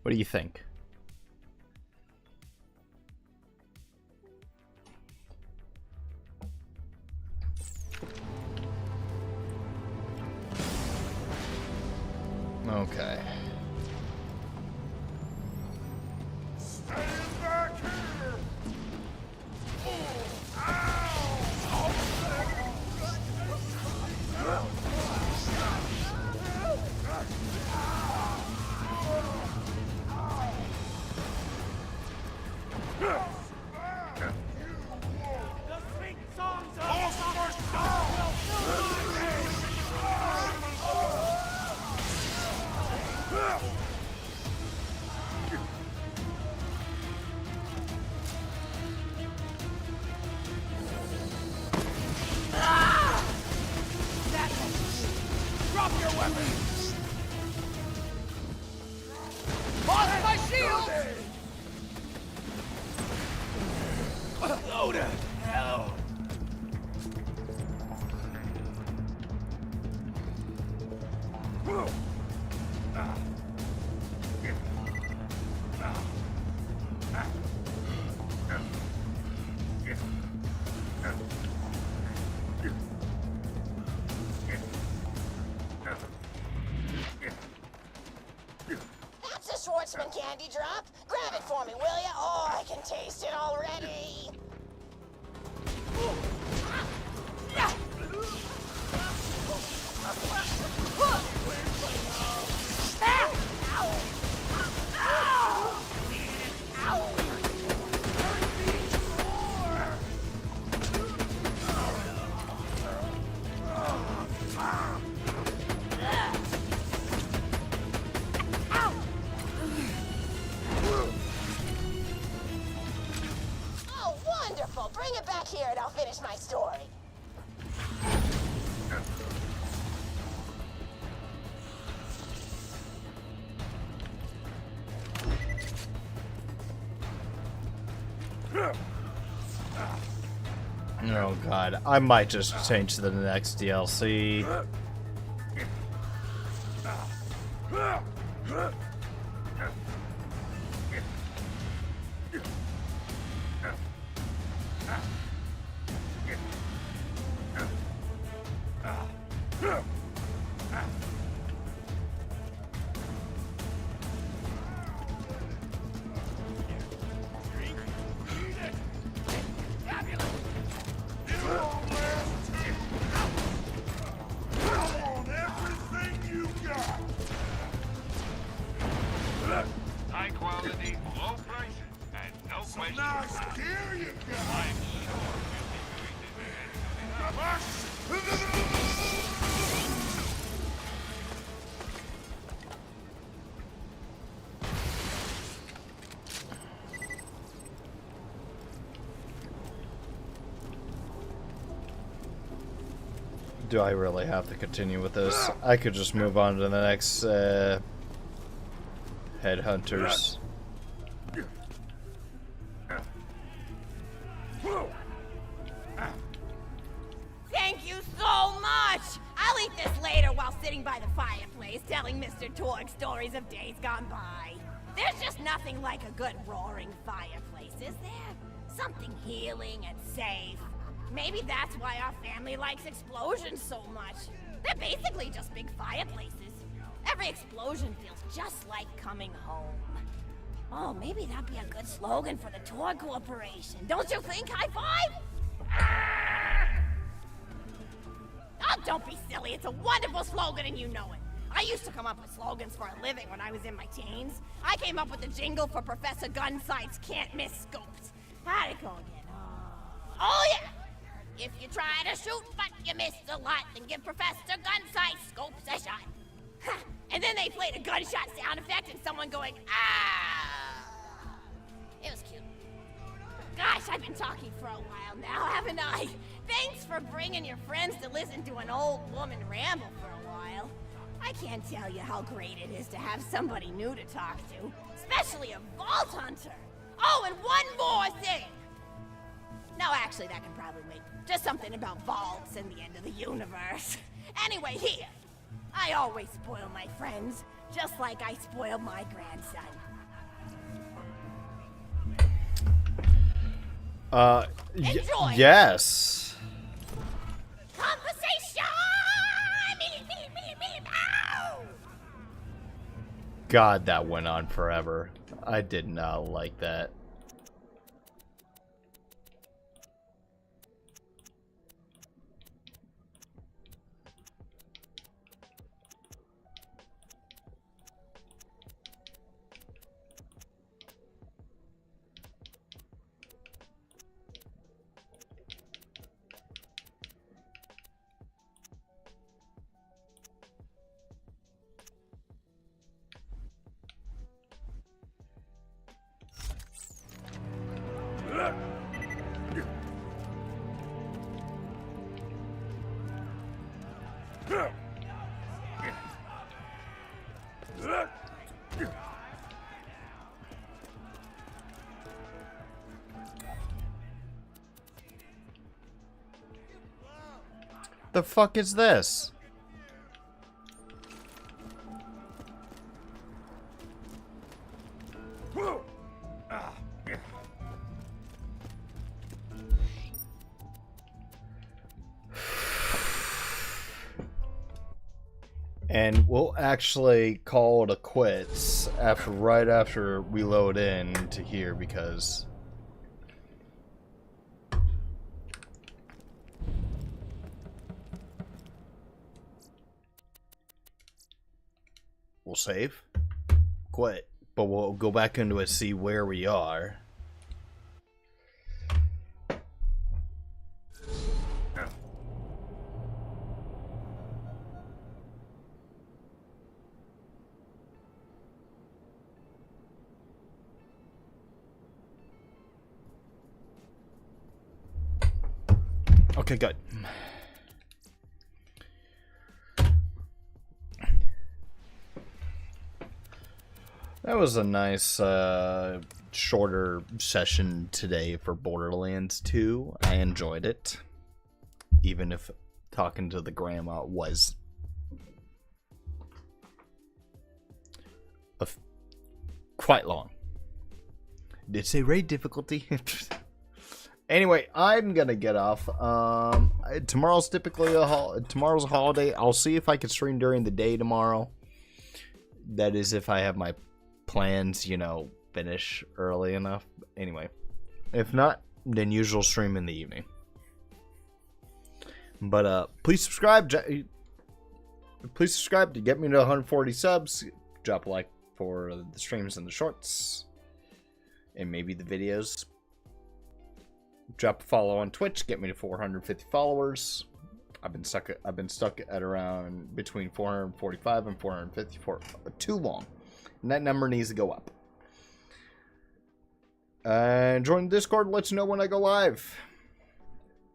What do you think? Okay. Drop your weapon! Lost my shield! Go to hell! That's a Schwartzman candy drop. Grab it for me, will ya? Oh, I can taste it already. Oh, wonderful. Bring it back here and I'll finish my story. Oh god, I might just change to the next DLC. High quality, low prices, and no questions asked. Here you go! I'm sure we'll be doing it. Do I really have to continue with this? I could just move on to the next headhunters. Thank you so much! I'll eat this later while sitting by the fireplace telling Mr. Torg stories of days gone by. There's just nothing like a good roaring fireplace, is there? Something healing and safe. Maybe that's why our family likes explosions so much. They're basically just big fireplaces. Every explosion feels just like coming home. Oh, maybe that'd be a good slogan for the Torg Corporation. Don't you think, High Five? Oh, don't be silly. It's a wonderful slogan and you know it. I used to come up with slogans for a living when I was in my teens. I came up with the jingle for Professor Gunsight's Can't Miss Scopes. How'd it go again? Oh yeah! If you try to shoot but you miss a lot, then give Professor Gunsight Scopes a shot. And then they played a gunshot sound effect and someone going, ah! It was cute. Gosh, I've been talking for a while now, haven't I? Thanks for bringing your friends to listen to an old woman ramble for a while. I can't tell you how great it is to have somebody new to talk to, especially a Vault Hunter. Oh, and one more thing. No, actually, that can probably wait. Just something about vaults and the end of the universe. Anyway, here. I always spoil my friends, just like I spoil my grandson. Enjoy. Yes. Conversation. Ow! God, that went on forever. I did not like that. The fuck is this? And we'll actually call it a quits right after we load in to here because we'll save, quit, but we'll go back into it, see where we are. Okay, good. That was a nice, shorter session today for Borderlands 2. I enjoyed it. Even if talking to the grandma was quite long. Did it say raid difficulty? Anyway, I'm gonna get off. Tomorrow's typically tomorrow's a holiday. I'll see if I can stream during the day tomorrow. That is if I have my plans, you know, finish early enough. Anyway, if not, then usual stream in the evening. But please subscribe. Please subscribe to get me to 140 subs. Drop a like for the streams and the shorts, and maybe the videos. Drop a follow on Twitch, get me to 450 followers. I've been stuck at around between 445 and 450 for too long, and that number needs to go up. And join the Discord, let you know when I go live.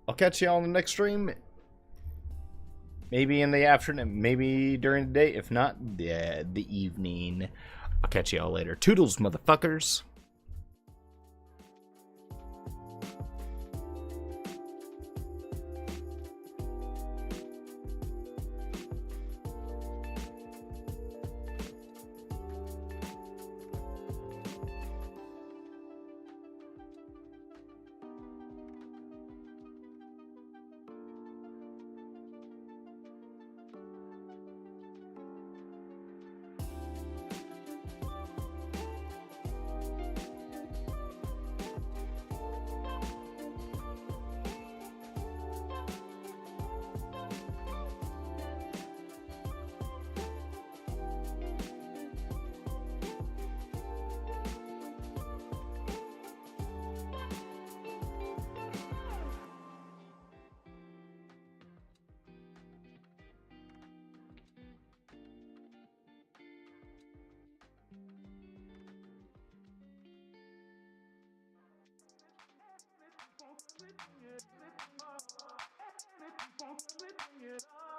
I'll catch you all on the next stream. Maybe in the afternoon, maybe during the day. If not, yeah, the evening. I'll catch you all later. Toodles, motherfuckers. Split it up.